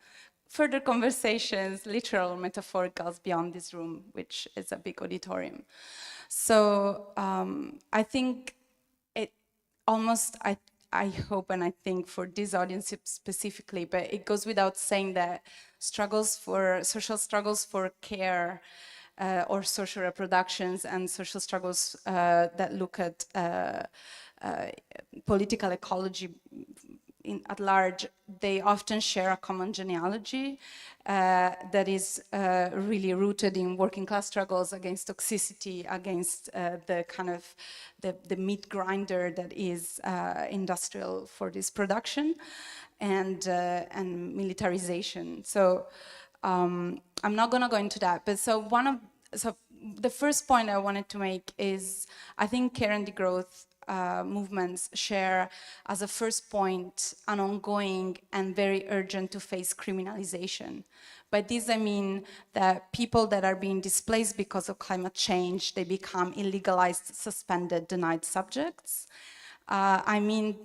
further conversations, literal or metaphorical, beyond this room, which is a big auditorium. So I think it almost, I hope and I think for this audience specifically, but it goes without saying that social struggles for care or social reproductions and social struggles that look at political ecology at large, they often share a common genealogy that is really rooted in working class struggles against toxicity, against the kind of the meat grinder that is industrial for this production, and militarization. So I'm not going to go into that, but so the first point I wanted to make is I think care and degrowth movements share as a first point an ongoing and very urgent to face criminalization. By this I mean that people that are being displaced because of climate change, they become illegalized, suspended, denied subjects. I mean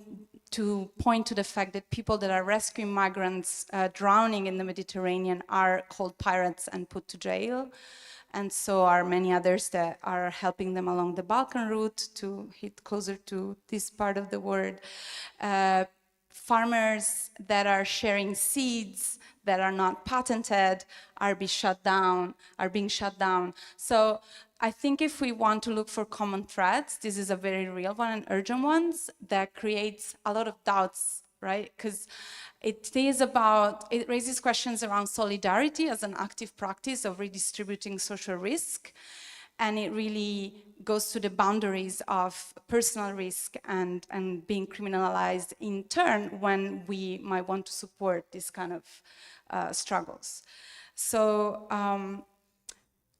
to point to the fact that people that are rescuing migrants drowning in the Mediterranean are called pirates and put to jail. And so are many others that are helping them along the Balkan route to hit closer to this part of the world. Farmers that are sharing seeds that are not patented are being shut down. So I think if we want to look for common threads, this is a very real one and urgent one that creates a lot of doubts, right? Because it raises questions around solidarity as an active practice of redistributing social risk. And it really goes to the boundaries of personal risk and being criminalized in turn when we might want to support this kind of struggles. So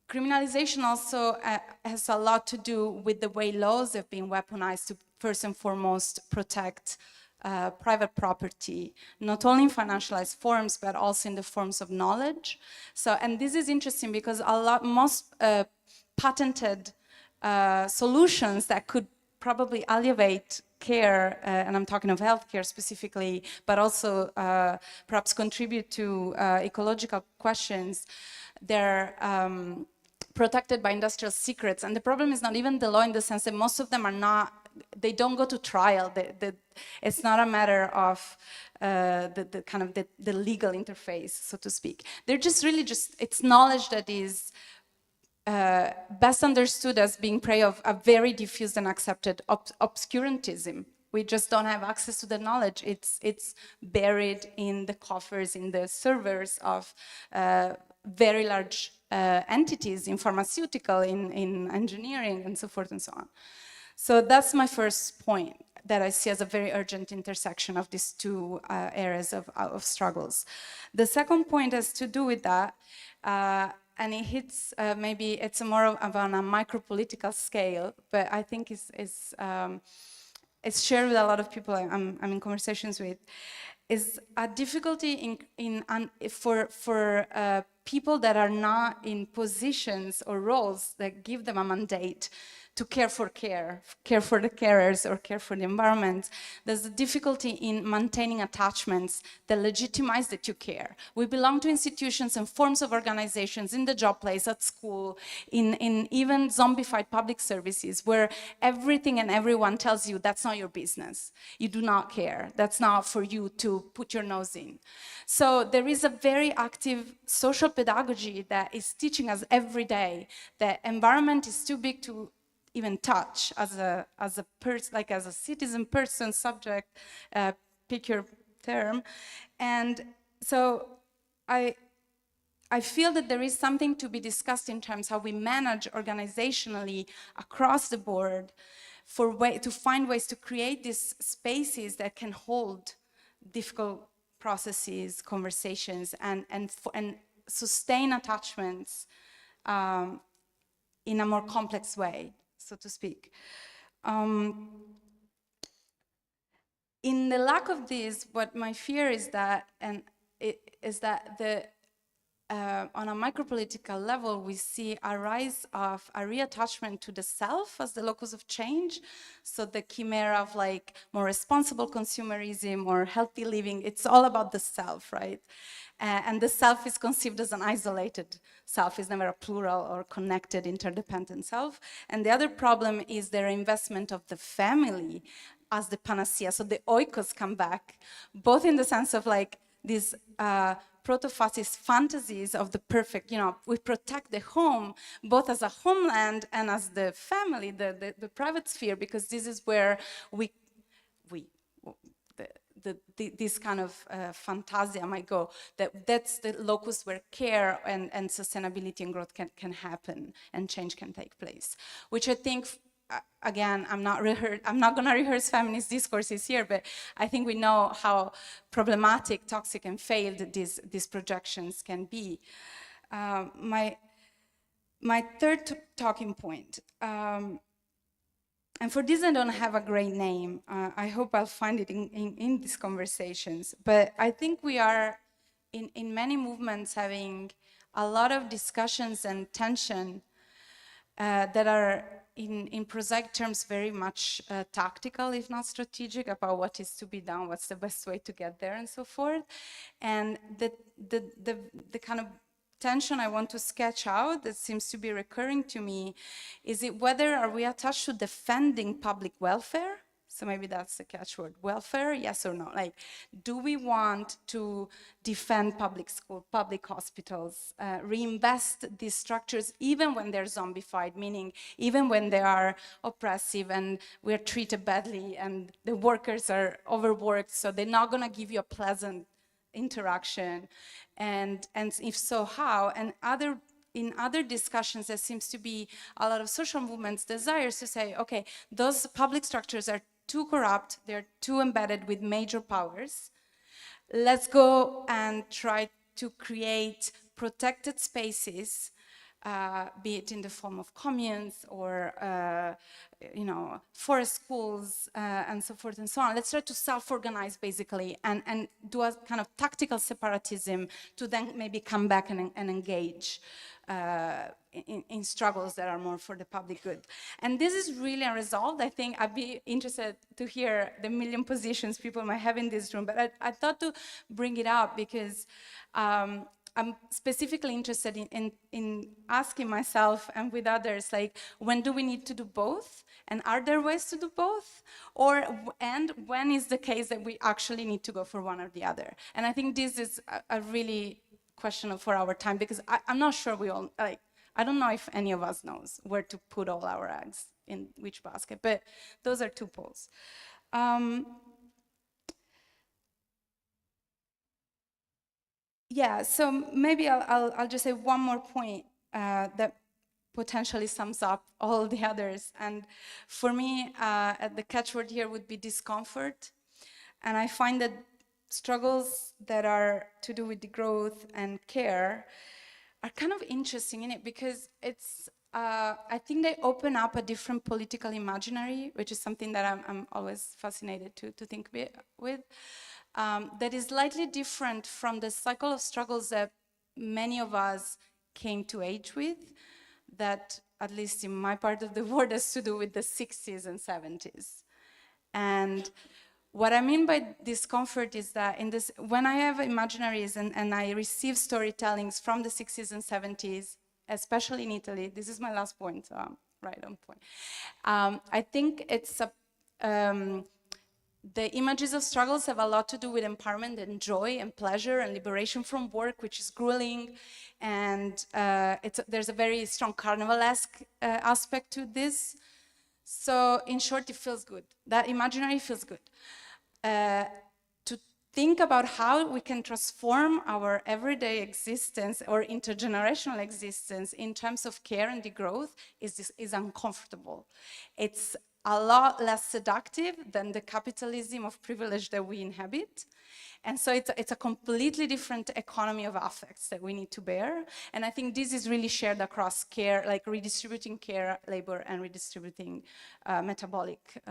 criminalization also has a lot to do with the way laws have been weaponized to first and foremost protect private property, not only in financialized forms, but also in the forms of knowledge. So, and this is interesting because most patented solutions that could probably alleviate care, and I'm talking of healthcare specifically, but also perhaps contribute to ecological questions, they're protected by industrial secrets. And the problem is not even the law in the sense that most of them are not, they don't go to trial. It's not a matter of the kind of the legal interface, so to speak. They're just really it's knowledge that is best understood as being prey of a very diffused and accepted obscurantism. We just don't have access to the knowledge. It's buried in the coffers, in the servers of very large entities in pharmaceutical, in engineering, and so forth and so on. So that's my first point that I see as a very urgent intersection of these two areas of struggles. The second point has to do with that, and it hits, maybe it's more of on a micro-political scale, but I think it's shared with a lot of people I'm in conversations with, is a difficulty for people that are not in positions or roles that give them a mandate to care for the carers or care for the environment. There's a difficulty in maintaining attachments that legitimize that you care. We belong to institutions and forms of organizations in the job place, at school, in even zombified public services where everything and everyone tells you that's not your business. You do not care. That's not for you to put your nose in. So there is a very active social pedagogy that is teaching us every day that environment is too big to even touch as a person, like as a citizen, person, subject, pick your term. And so I feel that there is something to be discussed in terms of how we manage organizationally across the board to find ways to create these spaces that can hold difficult processes, conversations, and sustain attachments in a more complex way, so to speak. In the lack of this, what my fear is that, on a micropolitical level, we see a rise of a reattachment to the self as the locus of change. So the chimera of like more responsible consumerism or healthy living, it's all about the self, right? And the self is conceived as an isolated self, is never a plural or connected, interdependent self. And the other problem is their investment of the family as the panacea. So the oikos come back, both in the sense of like these proto-fascist fantasies of the perfect, we protect the home, both as a homeland and as the family, the private sphere, because this is where this kind of fantasia might go, that's the locus where care and sustainability and growth can happen and change can take place, which I think, again, I'm not going to rehearse feminist discourses here, but I think we know how problematic, toxic, and failed these projections can be. My third talking point, and for this I don't have a great name. I hope I'll find it in these conversations. But I think we are, in many movements, having a lot of discussions and tension that are, in prosaic terms, very much tactical, if not strategic, about what is to be done, what's the best way to get there, and so forth. And the kind of tension I want to sketch out that seems to be recurring to me is whether are we attached to defending public welfare? So maybe that's the catchword, welfare, yes or no? Like, do we want to defend public schools, public hospitals, reinvest these structures even when they're zombified, meaning even when they are oppressive and we're treated badly and the workers are overworked, so they're not gonna give you a pleasant interaction, and if so, how? And in other discussions, there seems to be a lot of social movements' desires to say, okay, those public structures are too corrupt, they're too embedded with major powers. Let's go and try to create protected spaces, be it in the form of communes or forest schools and so forth and so on. Let's try to self-organize basically and do a kind of tactical separatism to then maybe come back and engage in struggles that are more for the public good. And this is really unresolved. I think I'd be interested to hear the million positions people might have in this room, but I thought to bring it up because I'm specifically interested in asking myself and with others, like, when do we need to do both? And are there ways to do both? And when is the case that we actually need to go for one or the other? And I think this is a really question for our time, because I'm not sure we all, like, I don't know if any of us knows where to put all our eggs in which basket, but those are two poles. Yeah, so maybe I'll just say one more point that potentially sums up all the others. And for me, the catchword here would be discomfort. And I find that struggles that are to do with degrowth and care are kind of interesting in it because it's, I think they open up a different political imaginary, which is something that I'm always fascinated to think with. That is slightly different from the cycle of struggles that many of us came to age with, that at least in my part of the world has to do with the 60s and 70s. And what I mean by discomfort is that in this, when I have imaginaries and I receive storytellings from the 60s and 70s, especially in Italy, this is my last point, so I'm right on point. I think it's the images of struggles have a lot to do with empowerment and joy and pleasure and liberation from work, which is grueling. And there's a very strong carnivalesque aspect to this. So in short, it feels good. That imaginary feels good. To think about how we can transform our everyday existence or intergenerational existence in terms of care and degrowth is uncomfortable. It's a lot less seductive than the capitalism of privilege that we inhabit. And so it's a completely different economy of affects that we need to bear. And I think this is really shared across care, like redistributing care, labor, and redistributing metabolic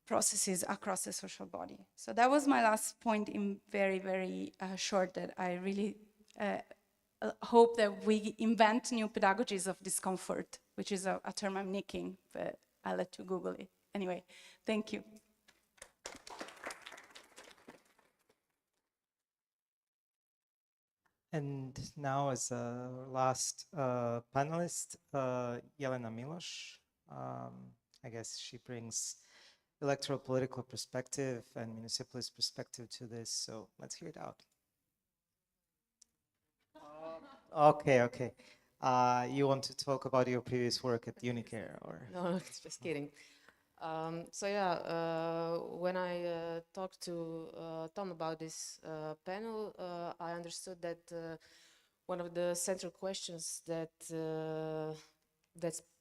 processes across the social body. So that was my last point in very, very short, that I really hope that we invent new pedagogies of discomfort, which is a term I'm nicking, but I'll let you Google it. Anyway, thank you. And now, as a last panelist, Jelena Miloš. I guess she brings electoral political perspective and municipalist perspective to this, so let's hear it out. Okay, okay. You want to talk about your previous work at Unicare, or? No, just kidding. So yeah, when I talked to Tom about this panel, I understood that one of the central questions that's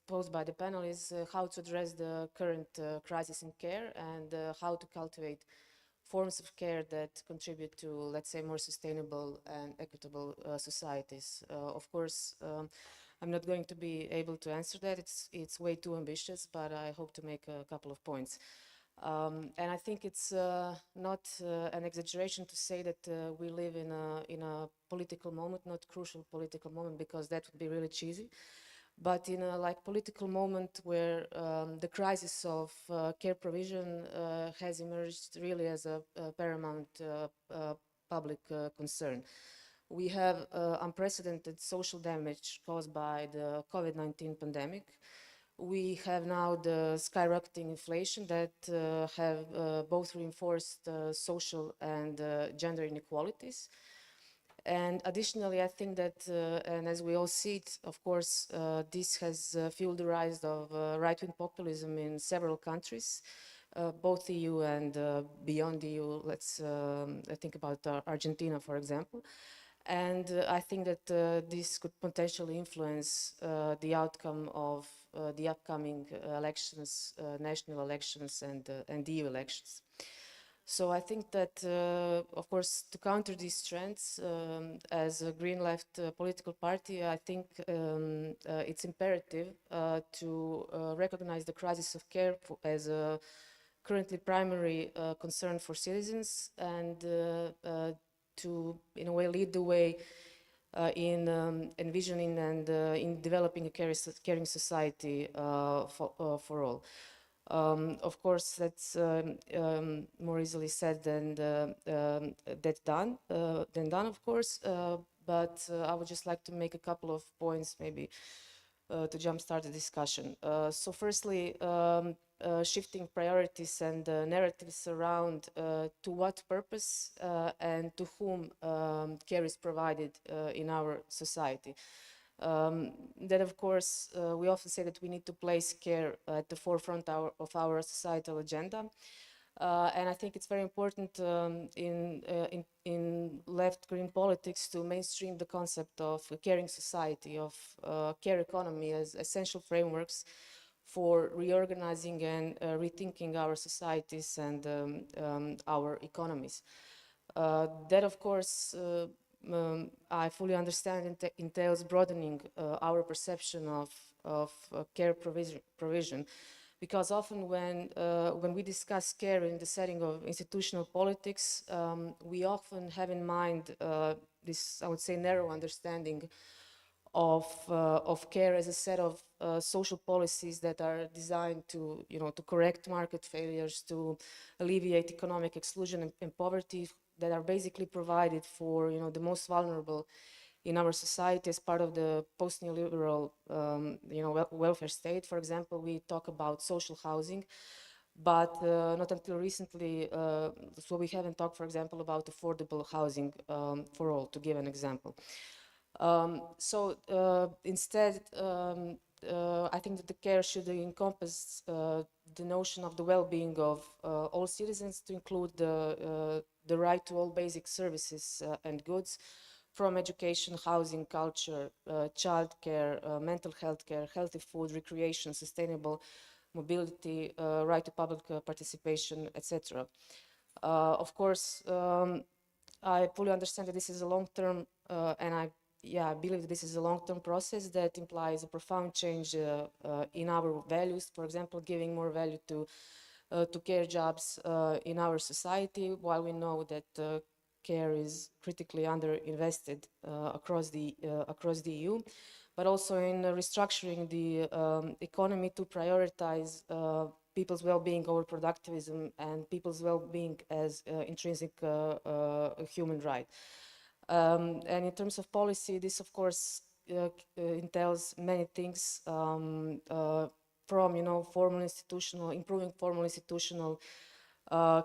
posed by the panel is how to address the current crisis in care and how to cultivate forms of care that contribute to, let's say, more sustainable and equitable societies. Of course, I'm not going to be able to answer that. It's way too ambitious, but I hope to make a couple of points. And I think it's not an exaggeration to say that we live in a political moment, not crucial political moment, because that would be really cheesy. But in a political moment where the crisis of care provision has emerged really as a paramount public concern. We have unprecedented social damage caused by the COVID-19 pandemic. We have now the skyrocketing inflation that have both reinforced social and gender inequalities. And additionally, I think that, and as we all see it, of course, this has fueled the rise of right-wing populism in several countries, both EU and beyond EU. Let's think about Argentina, for example. And I think that this could potentially influence the outcome of the upcoming elections, national elections and EU elections. So I think that, of course, to counter these trends, as a Green Left political party, I think it's imperative to recognize the crisis of care as a currently primary concern for citizens and to, in a way, lead the way in envisioning and in developing a caring society for all. Of course, that's more easily said than done, of course. But I would just like to make a couple of points, maybe to jumpstart the discussion. So firstly, shifting priorities and narratives around to what purpose and to whom care is provided in our society. Then, of course, we often say that we need to place care at the forefront of our societal agenda. And I think it's very important in left-green politics to mainstream the concept of a caring society, of care economy as essential frameworks for reorganizing and rethinking our societies and our economies. That, of course, I fully understand entails broadening our perception of care provision, because often when we discuss care in the setting of institutional politics, we often have in mind this, I would say, narrow understanding of care as a set of social policies that are designed to, to correct market failures, to alleviate economic exclusion and poverty, that are basically provided for, the most vulnerable in our society as part of the post-neoliberal, welfare state. For example, we talk about social housing, but not until recently, so we haven't talked, for example, about affordable housing for all, to give an example. Instead, I think that the care should encompass the notion of the well-being of all citizens, to include the right to all basic services and goods, from education, housing, culture, childcare, mental health care, healthy food, recreation, sustainable mobility, right to public participation, etc. Of course, I fully understand that this is a long-term, and I believe this is a long-term process that implies a profound change in our values. For example, giving more value to care jobs in our society, while we know that care is critically underinvested across the EU, but also in restructuring the economy to prioritize people's well-being over productivism and people's well-being as intrinsic human right. And in terms of policy, this of course entails many things, from improving formal institutional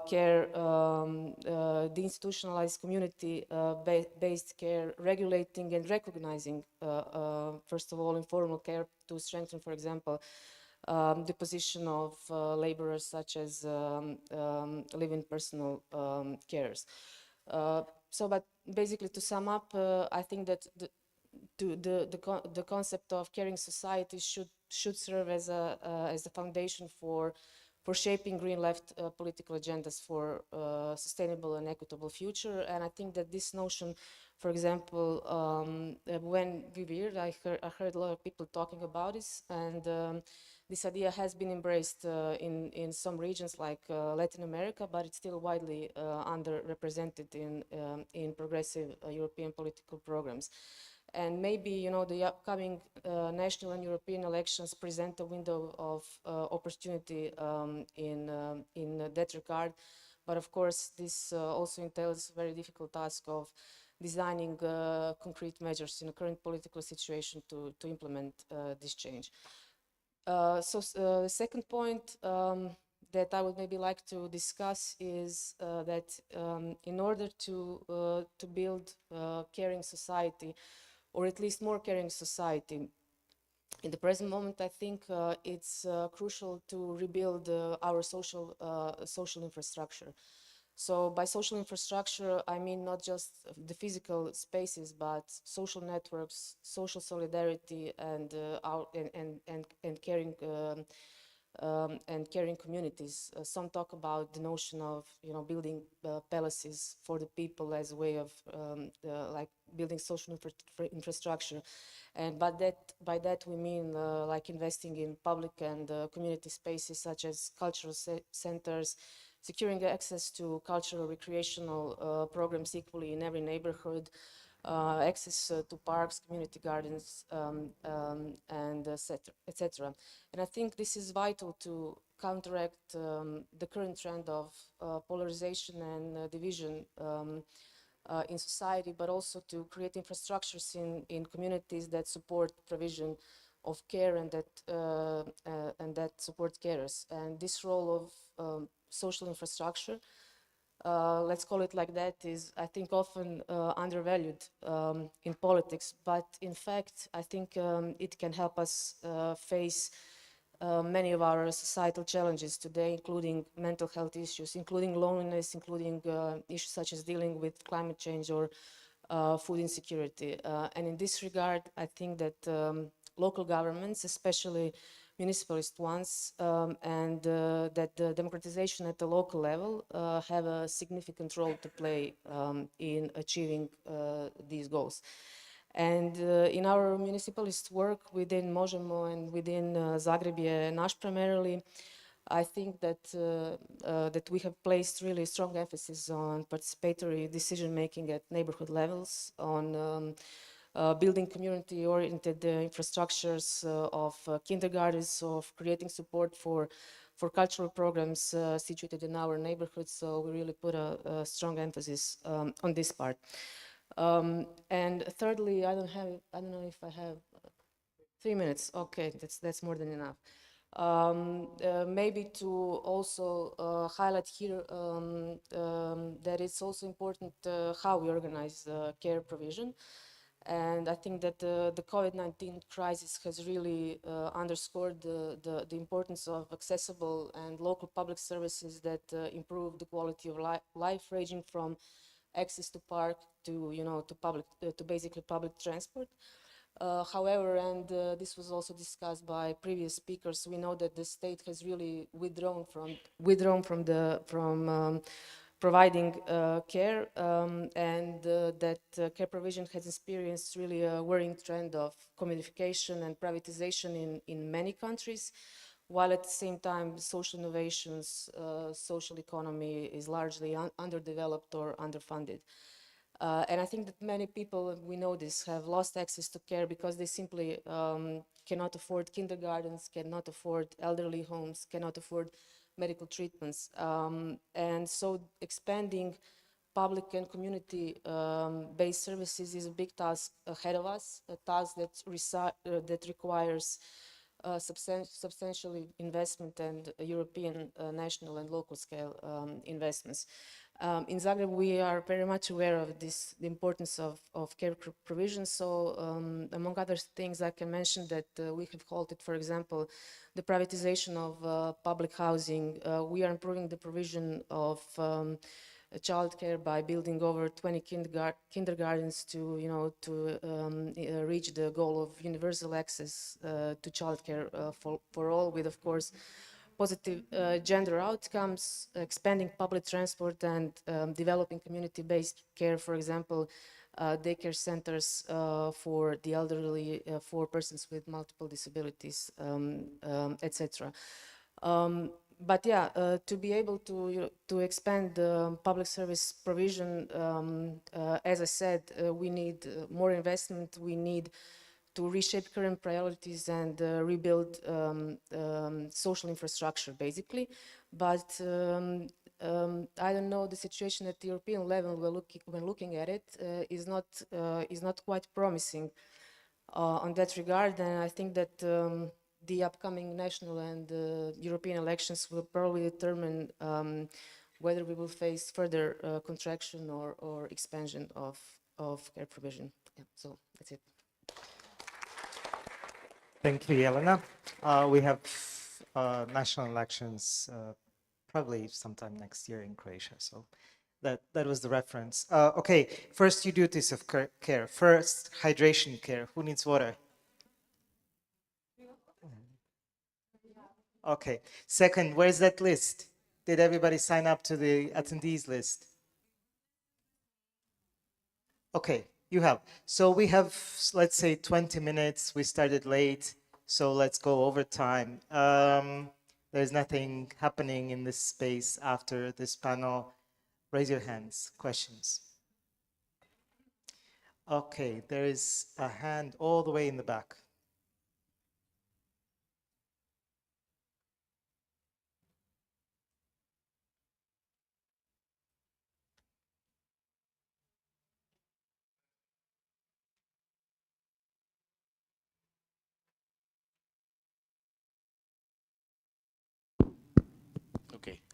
care, deinstitutionalized community-based care, regulating and recognizing, first of all, informal care to strengthen, for example, the position of laborers such as live-in personal carers. But basically, to sum up, I think that the concept of caring society should serve as the foundation for shaping green left political agendas for sustainable and equitable future. And I think that this notion, for example, when Vivir, I heard a lot of people talking about this, and this idea has been embraced in some regions like Latin America, but it's still widely underrepresented in progressive European political programs. And maybe, the upcoming national and European elections present a window of opportunity in that regard. But of course, this also entails a very difficult task of designing concrete measures in the current political situation to implement this change. The second point that I would maybe like to discuss is that in order to build a caring society, or at least more caring society, in the present moment, I think it's crucial to rebuild our social infrastructure. So by social infrastructure, I mean not just the physical spaces, but social networks, social solidarity, and caring and caring communities. Some talk about the notion of building palaces for the people as a way of like building social infrastructure, and by that we mean like investing in public and community spaces such as cultural centers, securing access to cultural recreational programs equally in every neighborhood, access to parks, community gardens, and etc. And I think this is vital to counteract the current trend of polarization and division in society, but also to create infrastructures in communities that support provision care and that support carers. And this role of social infrastructure, let's call it like that, is I think often undervalued in politics, but in fact I think it can help us face many of our societal challenges today, including mental health issues, including loneliness, including issues such as dealing with climate change or food insecurity. And in this regard, I think that local governments, especially municipalist ones, and that the democratization at the local level have a significant role to play in achieving these goals. And in our municipalist work within Možemo and within Zagreb je naš primarily, I think that that we have placed really strong emphasis on participatory decision making at neighborhood levels, on building community-oriented infrastructures of kindergartens, of creating support for cultural programs situated in our neighborhoods. So we really put a strong emphasis on this part. And thirdly, I don't know if I have 3 minutes. Okay, that's more than enough. Maybe to also highlight here that it's also important how we organize care provision. And I think that the COVID-19 crisis has really underscored the importance of accessible and local public services that improve the quality of life, ranging from access to park to, to basically public transport. However, and this was also discussed by previous speakers, we know that the state has really withdrawn from providing care, and that care provision has experienced really a worrying trend of commodification and privatization in many countries, while at the same time social innovations, social economy is largely underdeveloped or underfunded. And I think that many people, we know this, have lost access to care because they simply cannot afford kindergartens, cannot afford elderly homes, cannot afford medical treatments. And so expanding public and community-based services is a big task ahead of us, a task that requires substantial investment and European, national and local scale investments. In Zagreb, we are very much aware of the importance of care provision. So among other things, I can mention that we have halted, for example, the privatization of public housing. We are improving the provision of childcare by building over 20 kindergartens to reach the goal of universal access to childcare for all, with, of course, positive gender outcomes, expanding public transport, and developing community-based care, for example, daycare centers for the elderly, for persons with multiple disabilities, etc. But yeah, to be able to expand public service provision, as I said, we need more investment. We need to reshape current priorities and rebuild social infrastructure, basically. But I don't know, the situation at the European level, when looking at it, is not quite promising on that regard. And I think that the upcoming national and European elections will probably determine whether we will face further contraction or expansion of care provision. Yeah, so that's it. Thank you, Jelena. We have national elections probably sometime next year in Croatia. So that was the reference. Okay, first, your duties of care. First, hydration care. Who needs water? Okay. Second, where's that list? Did everybody sign up to the attendees list? Okay, you have. So we have, let's say, 20 minutes. We started late, so let's go over time. There's nothing happening in this space after this panel. Raise your hands. Questions? Okay, there is a hand all the way in the back.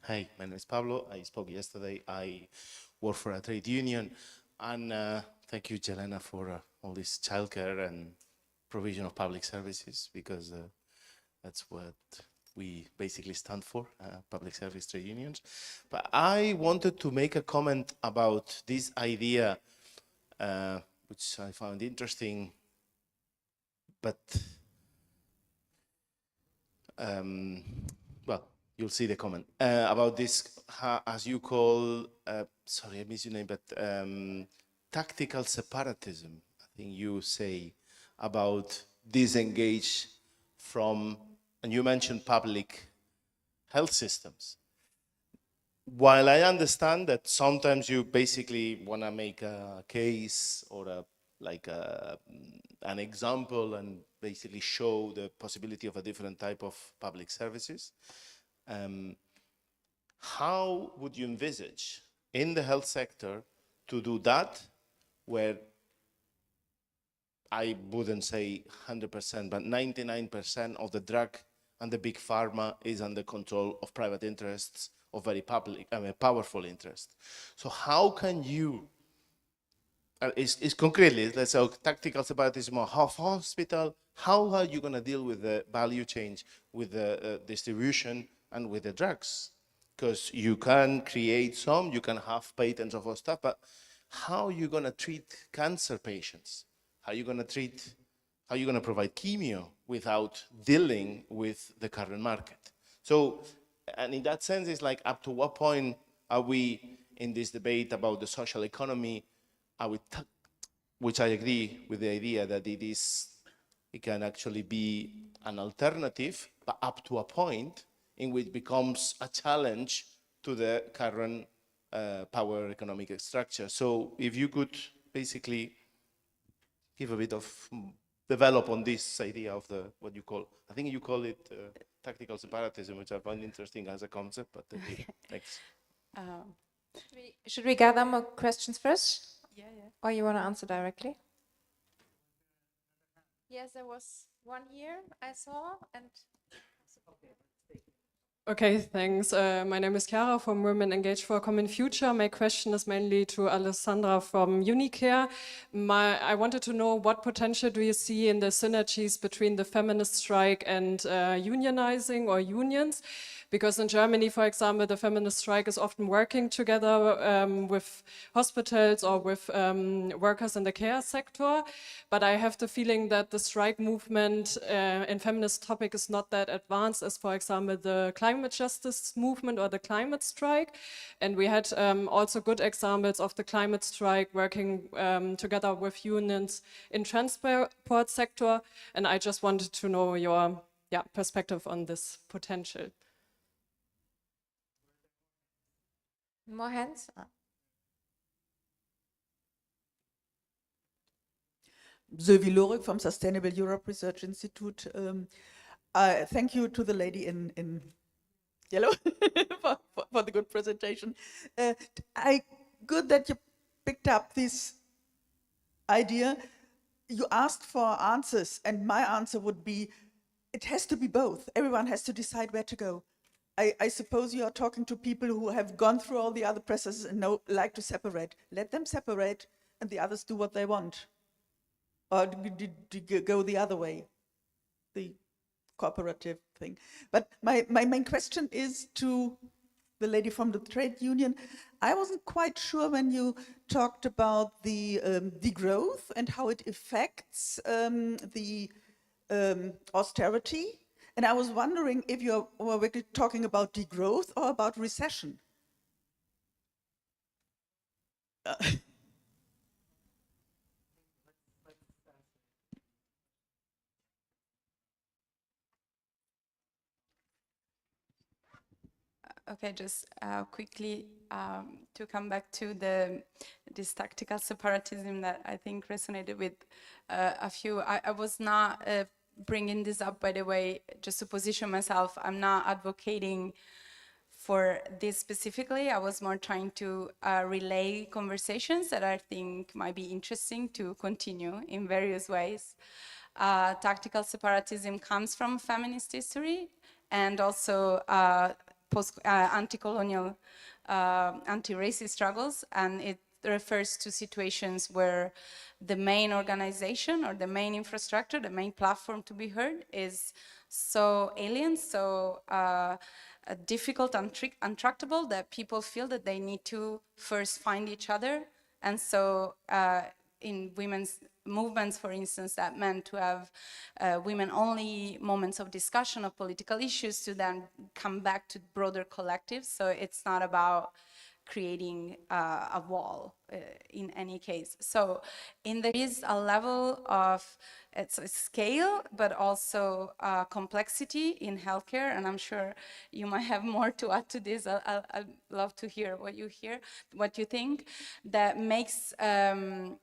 Hi, my name is Pablo. I spoke yesterday. I work for a trade union. And thank you, Jelena, for all this childcare and provision of public services, because that's what we basically stand for, public service trade unions. But I wanted to make a comment about this idea, which I found interesting, but well, you'll see the comment about this, as you call, sorry, I missed your name, but tactical separatism. I think you say about disengage from, and you mentioned public health systems. While I understand that sometimes you basically want to make a case or an example and basically show the possibility of a different type of public services, how would you envisage in the health sector to do that, where I wouldn't say 100%, but 99% of the drug and the big pharma is under control of private interests, of very powerful interests? So how can you, it's concretely, let's say tactical separatism of hospital, how are you going to deal with the value change, with the distribution and with the drugs? Because you can create some, you can have patents of all stuff, but how are you going to treat cancer patients? How are you going to treat, how are you going to provide chemo without dealing with the current market? So, and in that sense, it's like, up to what point are we in this debate about the social economy? Are we, which I agree with the idea that it can actually be an alternative, but up to a point in which it becomes a challenge to the current power economic structure. So if you could basically give a bit of develop on this idea of the, what you call, I think you call it tactical separatism, which I find interesting as a concept, but thanks. Should we gather more questions first? Yeah. Or you want to answer directly? Yes, there was one here I saw, and Okay, thanks. My name is Chiara from Women Engaged for a Common Future. My question is mainly to Alessandra from Unicare. I wanted to know, what potential do you see in the synergies between the feminist strike and unionizing or unions? Because in Germany, for example, the feminist strike is often working together with hospitals or with workers in the care sector. But I have the feeling that the strike movement in feminist topic is not that advanced as, for example, the climate justice movement or the climate strike. And we had also good examples of the climate strike working together with unions in transport sector. And I just wanted to know your perspective on this potential. more hands. Sylvie Lorik from Sustainable Europe Research Institute. Thank you to the lady in yellow for the good presentation. Good that you picked up this idea. You asked for answers, and my answer would be, it has to be both. Everyone has to decide where to go. I suppose you are talking to people who have gone through all the other processes and like to separate. Let them separate, and the others do what they want. Or go the other way, the cooperative thing. But my main question is to the lady from the trade union. I wasn't quite sure when you talked about the degrowth and how it affects the austerity. And I was wondering if you were really talking about degrowth or about recession. Okay, just quickly to come back to this tactical separatism that I think resonated with a few. I was not bringing this up, by the way, just to position myself. I'm not advocating for this specifically. I was more trying to relay conversations that I think might be interesting to continue in various ways. Tactical separatism comes from feminist history, and also anti-colonial, anti-racist struggles, and it refers to situations where the main organization or the main infrastructure, the main platform to be heard is so alien, so difficult, untractable, that people feel that they need to first find each other. And so in women's movements, for instance, that meant to have women-only moments of discussion of political issues to then come back to broader collectives. So it's not about creating a wall in any case. So there is a level of it's a scale, but also complexity in healthcare, and I'm sure you might have more to add to this. I'd love to hear what you think, that makes the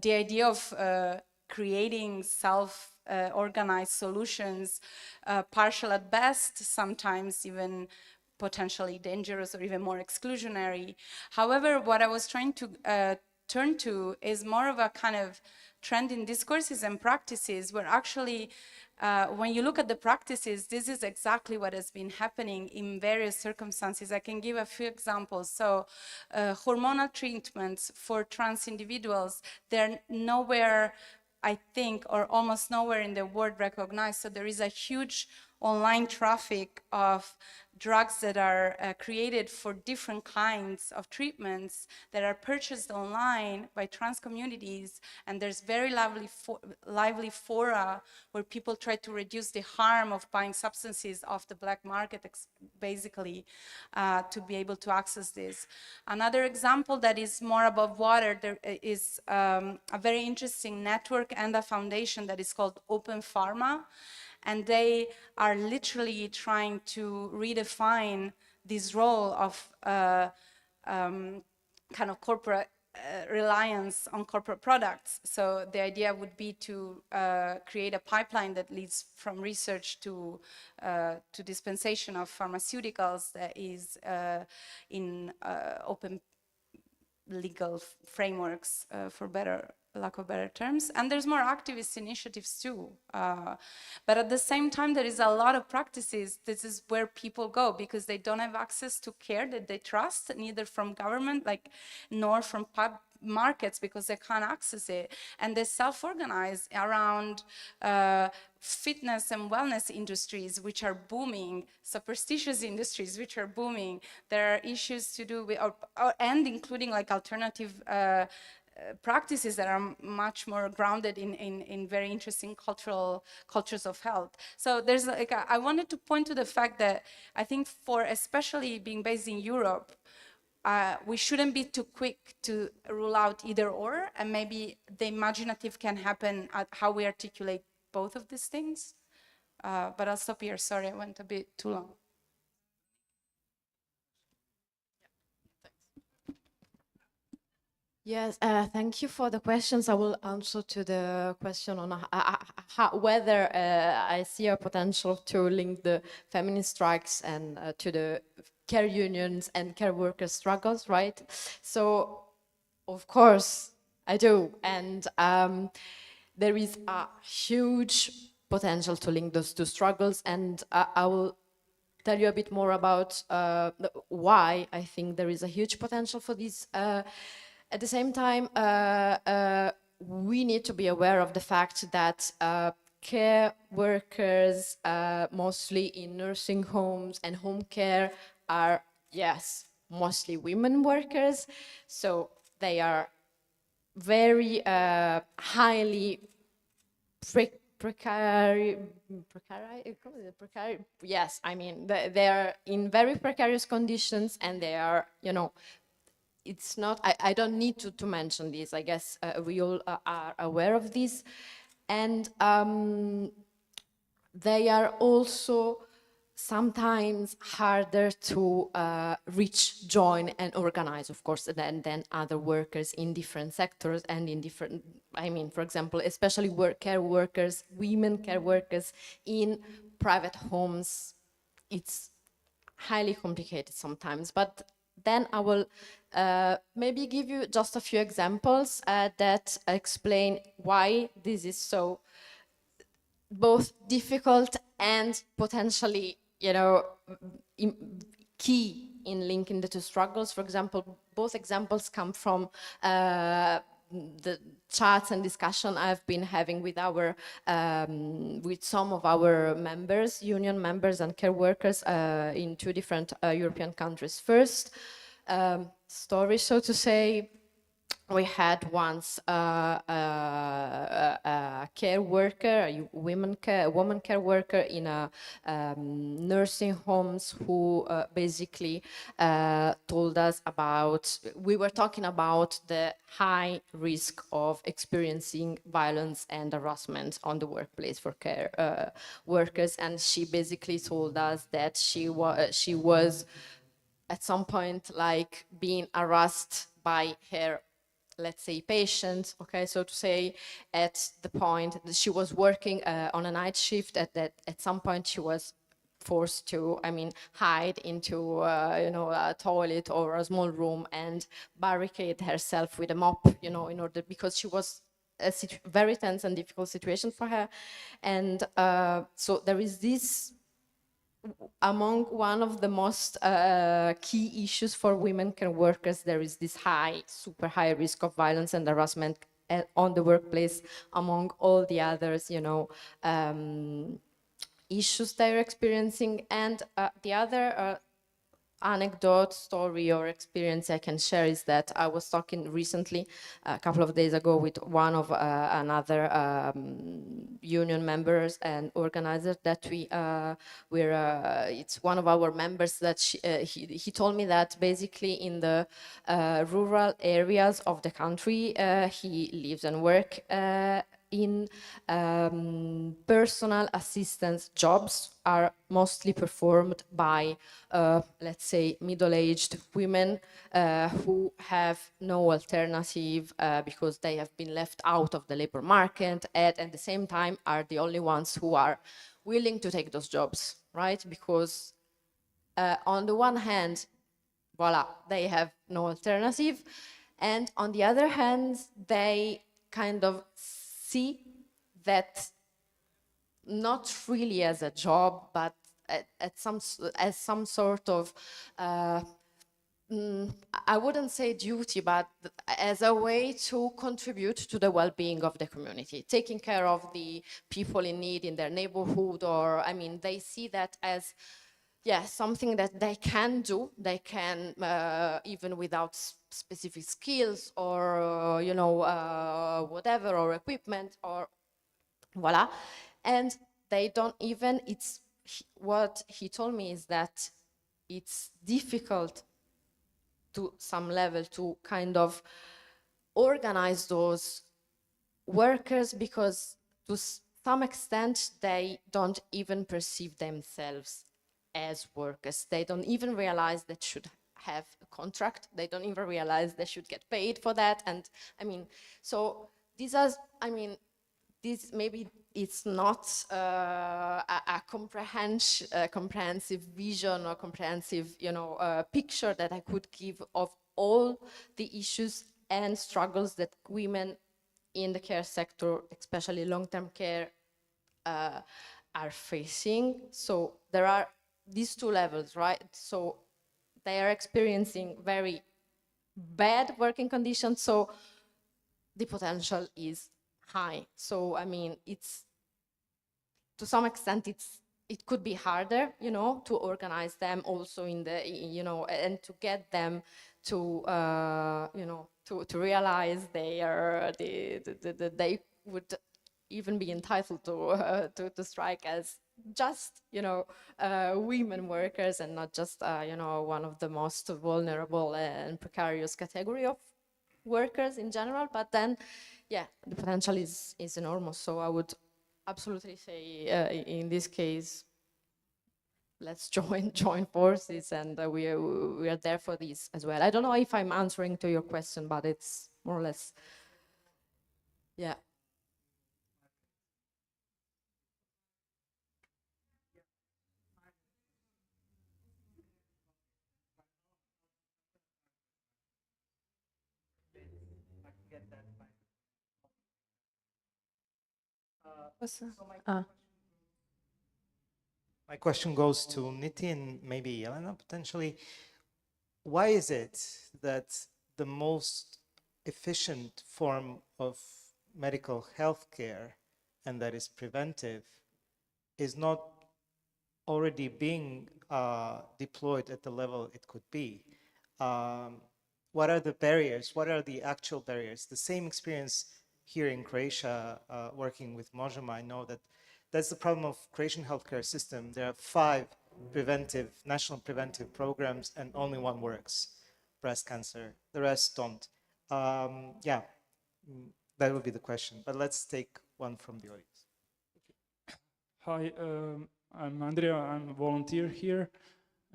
idea of creating self-organized solutions partial at best, sometimes even potentially dangerous or even more exclusionary. However, what I was trying to turn to is more of a kind of trend in discourses and practices where actually when you look at the practices, this is exactly what has been happening in various circumstances. I can give a few examples. So hormonal treatments for trans individuals, they're nowhere, I think, or almost nowhere in the world recognized. So there is a huge online traffic of drugs that are created for different kinds of treatments that are purchased online by trans communities, and there's very lively fora where people try to reduce the harm of buying substances off the black market, basically, to be able to access this. Another example that is more above water, there is a very interesting network and a foundation that is called Open Pharma. And they are literally trying to redefine this role of kind of corporate reliance on corporate products. So the idea would be to create a pipeline that leads from research to dispensation of pharmaceuticals that is in open legal frameworks, for lack of better terms. And there's more activist initiatives too. But at the same time, there is a lot of practices. This is where people go because they don't have access to care that they trust, neither from government, nor from markets, because they can't access it. And they self-organize around fitness and wellness industries, which are booming, superstitious industries, which are booming. There are issues to do with, and including alternative practices that are much more grounded in very interesting cultures of health. So there's I wanted to point to the fact that I think for especially being based in Europe, we shouldn't be too quick to rule out either or, and maybe the imaginative can happen at how we articulate both of these things. But I'll stop here. Sorry, I went a bit too long. Yes, thank you for the questions. I will answer to the question on whether I see a potential to link the feminist strikes and to the care unions and care workers' struggles, right? So, of course, I do. And there is a huge potential to link those two struggles. And I will tell you a bit more about why I think there is a huge potential for this. At the same time, we need to be aware of the fact that care workers, mostly in nursing homes and home care, are, yes, mostly women workers. So they are very highly precarious. Yes, I mean, they are in very precarious conditions, and they are, it's not, I don't need to mention this. I guess we all are aware of this. And they are also sometimes harder to reach, join, and organize, of course, than other workers in different sectors and in different, I mean, for example, especially care workers, women care workers in private homes. It's highly complicated sometimes, but then I will maybe give you just a few examples that explain why this is so both difficult and potentially you know, key in linking the two struggles. For example, both examples come from the chats and discussion I've been having with our with some of our members, union members and care workers in two different European countries. First, story, so to say. We had once a care worker, a woman care worker in a nursing homes who basically told us about, we were talking about the high risk of experiencing violence and harassment on the workplace for care workers, and she basically told us that she was at some point like being harassed by her, let's say, patient, okay, so to say, at the point that she was working on a night shift, that at some point she was forced to, I mean, hide into, you know, a toilet or a small room and barricade herself with a mop, you know, in order, because she was a very tense and difficult situation for her. And so there is this, among one of the most key issues for women care workers, there is this super high risk of violence and harassment on the workplace, among all the others, you know, issues they're experiencing. And the other anecdote, story, or experience I can share is that I was talking recently, a couple of days ago, with one of another union members and organizer that it's one of our members that he told me that basically in the rural areas of the country he lives and works in personal assistance jobs are mostly performed by, let's say, middle-aged women who have no alternative because they have been left out of the labor market, and at the same time are the only ones who are willing to take those jobs, right? Because on the one hand, voila, they have no alternative, and on the other hand, they kind of see that not really as a job, but as some sort of, I wouldn't say duty, but as a way to contribute to the well-being of the community, taking care of the people in need in their neighborhood, or, I mean, they see that as, yeah, something that they can do. They can, even without specific skills or, you know, whatever, or equipment, or voila. And they don't even, what he told me is that it's difficult to some level to kind of organize those workers, because to some extent they don't even perceive themselves as workers. They don't even realize they should have a contract. They don't even realize they should get paid for that. And I mean, so these are, I mean, this maybe it's not a comprehensive vision or comprehensive, you know, picture that I could give of all the issues and struggles that women in the care sector, especially long-term care, are facing. So there are these two levels, right? So they are experiencing very bad working conditions, so the potential is high. So, I mean, it's, to some extent, it could be harder, you know, to organize them also in the, you know, and to get them to, you know, to realize they would even be entitled to strike as just, you know, women workers, and not just, you know, one of the most vulnerable and precarious category of workers in general. But then, yeah, the potential is enormous. So I would absolutely say, in this case, let's join forces, and we are there for this as well. I don't know if I'm answering to your question, but it's more or less, yeah. Was, ah. My question goes to Niti and maybe Elena potentially. Why is it that the most efficient form of medical health care, and that is preventive, is not already being deployed at the level it could be? What are the barriers? What are the actual barriers? The same experience here in Croatia, working with Možemo, I know that that's the problem of Croatian healthcare system. There are 5 national preventive programs and only one works, breast cancer. The rest don't. Yeah, that would be the question. But let's take one from the audience. Hi, I'm Andrea. I'm a volunteer here,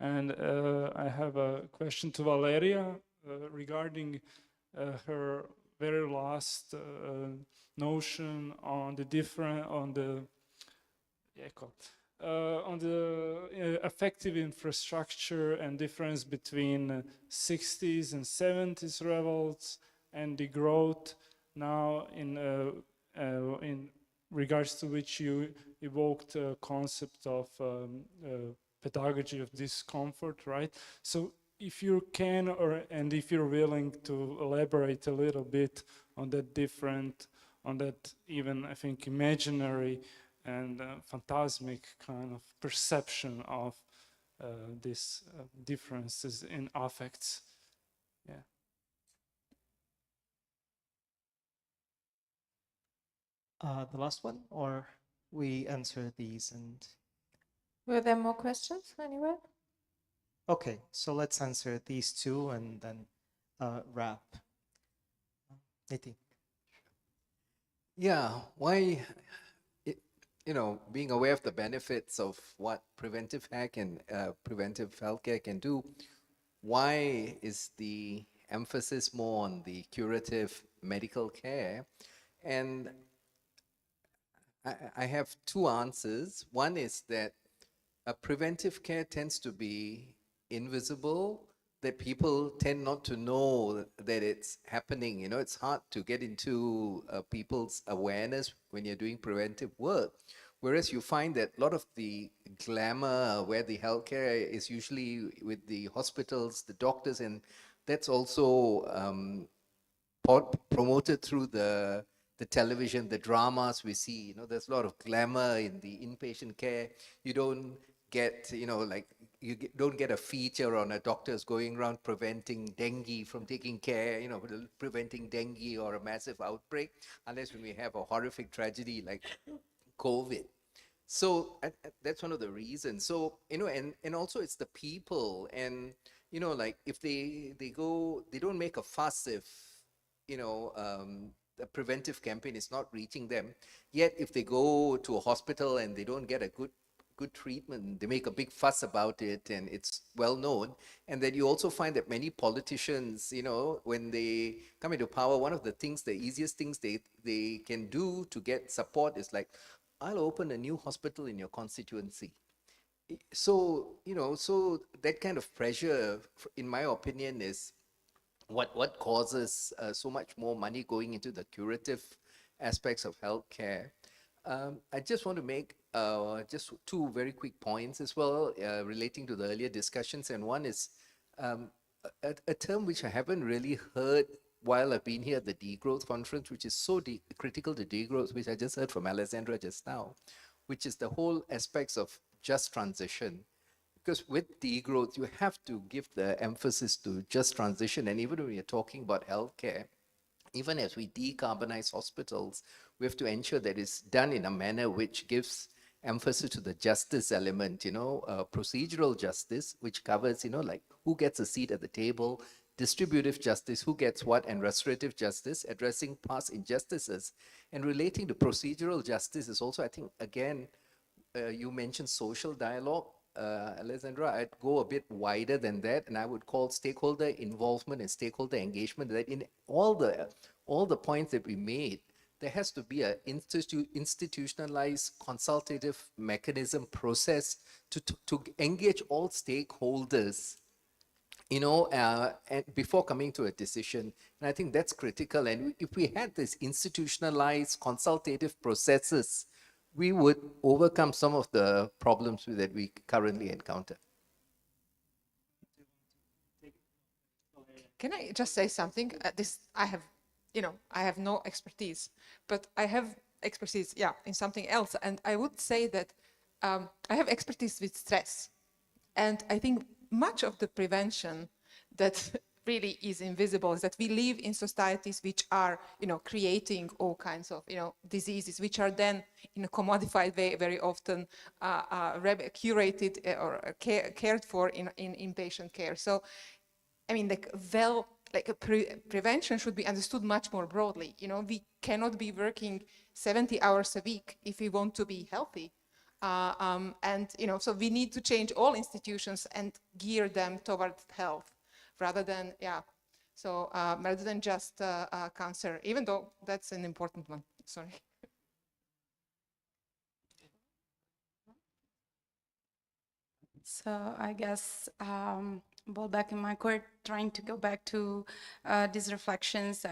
and I have a question to Valeria regarding her very last notion on the effective infrastructure and difference between 60s and 70s levels and the growth now in regards to which you evoked a concept of pedagogy of discomfort, right? So if you can, and if you're willing to elaborate a little bit on that even, I think, imaginary and phantasmic kind of perception of these differences in affects. Yeah. The last one, or we answer these and... Were there more questions anywhere? Okay, so let's answer these 2 and then wrap. Niti. Yeah, why, being aware of the benefits of what preventive healthcare can do, why is the emphasis more on the curative medical care? And I have 2 answers. One is that preventive care tends to be invisible, that people tend not to know that it's happening. It's hard to get into people's awareness when you're doing preventive work. Whereas you find that a lot of the glamour where the healthcare is usually with the hospitals, the doctors, and that's also promoted through the television, the dramas we see. There's a lot of glamour in the inpatient care. You don't get, don't get a feature on a doctor's going around preventing dengue from taking care, preventing dengue or a massive outbreak, unless when we have a horrific tragedy like COVID. So that's one of the reasons. So, and also it's the people, and, if they don't make a fuss if, the preventive campaign is not reaching them. Yet if they go to a hospital and they don't get a good treatment, they make a big fuss about it, and it's well known. And then you also find that many politicians, when they come into power, one of the easiest things they can do to get support is like, I'll open a new hospital in your constituency. So, so that kind of pressure, in my opinion, is what causes so much more money going into the curative aspects of healthcare. I just want to make just 2 very quick points as well relating to the earlier discussions. And one is a term which I haven't really heard while I've been here at the Degrowth conference, which is so critical to degrowth, which I just heard from Alessandra just now, which is the whole aspects of just transition. Because with degrowth, you have to give the emphasis to just transition. And even when you're talking about healthcare, even as we decarbonize hospitals, we have to ensure that it's done in a manner which gives emphasis to the justice element, procedural justice, which covers, like who gets a seat at the table, distributive justice, who gets what, and restorative justice, addressing past injustices. And relating to procedural justice is also, I think, again, you mentioned social dialogue. Alessandra, I'd go a bit wider than that, and I would call stakeholder involvement and stakeholder engagement, that in all the points that we made, there has to be an institutionalized consultative mechanism process to engage all stakeholders, and before coming to a decision. And I think that's critical. And if we had this institutionalized consultative processes, we would overcome some of the problems that we currently encounter. Can I just say something? I have, I have no expertise, but I have expertise, in something else. And I would say that I have expertise with stress. And I think much of the prevention that really is invisible is that we live in societies which are, creating all kinds of, diseases, which are then in a commodified way very often curated or cared for in inpatient care. So, I mean, prevention should be understood much more broadly. We cannot be working 70 hours a week if we want to be healthy. And, so we need to change all institutions and gear them toward health rather than, rather than just cancer, even though that's an important one. Sorry. So I guess ball back in my court, trying to go back to these reflections.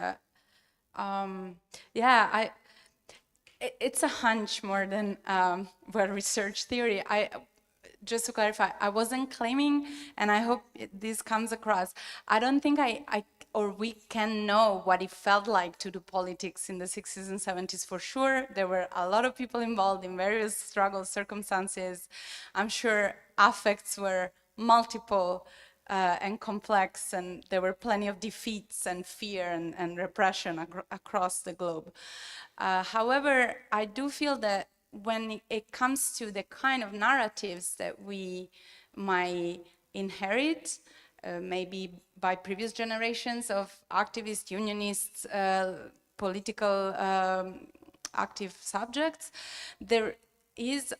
It's a hunch more than research theory. Just to clarify, I wasn't claiming, and I hope this comes across, I don't think or we can know what it felt like to do politics in the 60s and 70s for sure. There were a lot of people involved in various struggles, circumstances. I'm sure affects were multiple and complex, and there were plenty of defeats and fear and repression across the globe. However, I do feel that when it comes to the kind of narratives that we might inherit, maybe by previous generations of activists, unionists, political active subjects, there is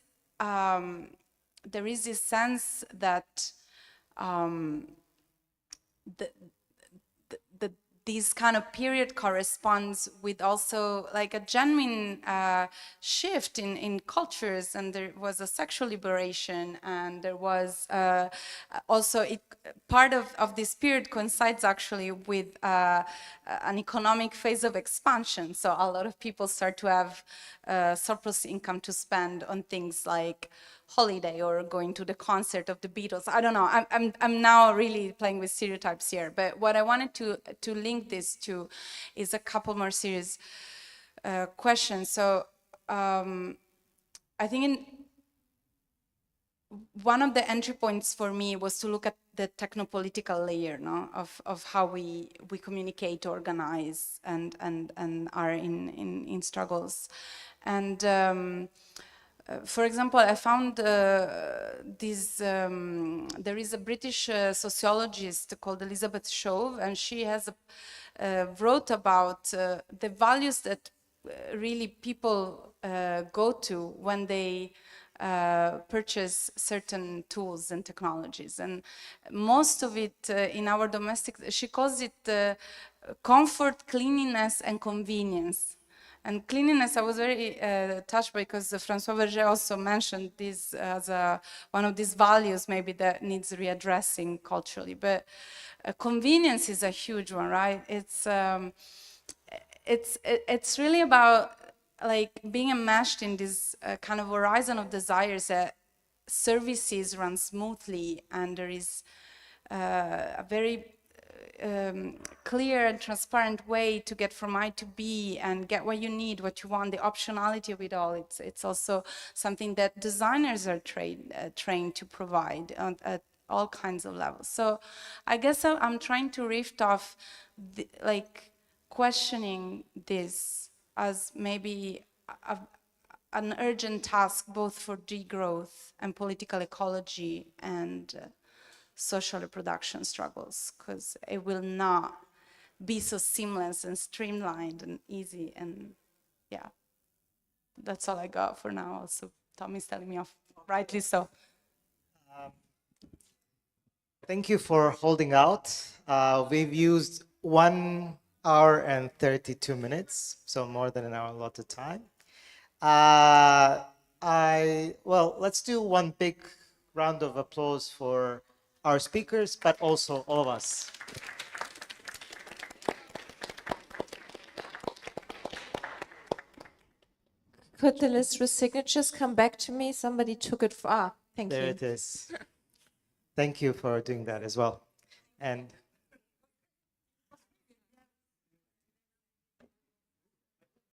this sense that this kind of period corresponds with also like a genuine shift in cultures, and there was a sexual liberation, and there was also part of this period coincides actually with an economic phase of expansion. So a lot of people start to have surplus income to spend on things like holiday or going to the concert of the Beatles. I don't know. I'm now really playing with stereotypes here. But what I wanted to link this to is a couple more serious questions. So I think one of the entry points for me was to look at the technopolitical layer, no, of how we communicate, organize, and are in struggles. And for example, I found there is a British sociologist called Elizabeth Shove, and she has wrote about the values that really people go to when they purchase certain tools and technologies. And most of it in our domestic, she calls it comfort, cleanliness, and convenience. And cleanliness, I was very touched because François Verger also mentioned this as one of these values maybe that needs readdressing culturally. But convenience is a huge one, right? It's really about like being enmeshed in this kind of horizon of desires that services run smoothly, and there is a very clear and transparent way to get from A to B and get what you need, what you want, the optionality of it all. It's also something that designers are trained to provide at all kinds of levels. So I guess I'm trying to riff off questioning this as maybe an urgent task both for degrowth and political ecology and social reproduction struggles, because it will not be so seamless and streamlined and easy. And yeah, that's all I got for now. Also, Tommy's telling me off, rightly so. Thank you for holding out. We've used 1 hour and 32 minutes, so more than an hour allotted time. Well, let's do one big round of applause for our speakers, but also all of us. Could the list with signatures come back to me? Somebody took it. Thank There you. it is. Thank you for doing that as well. And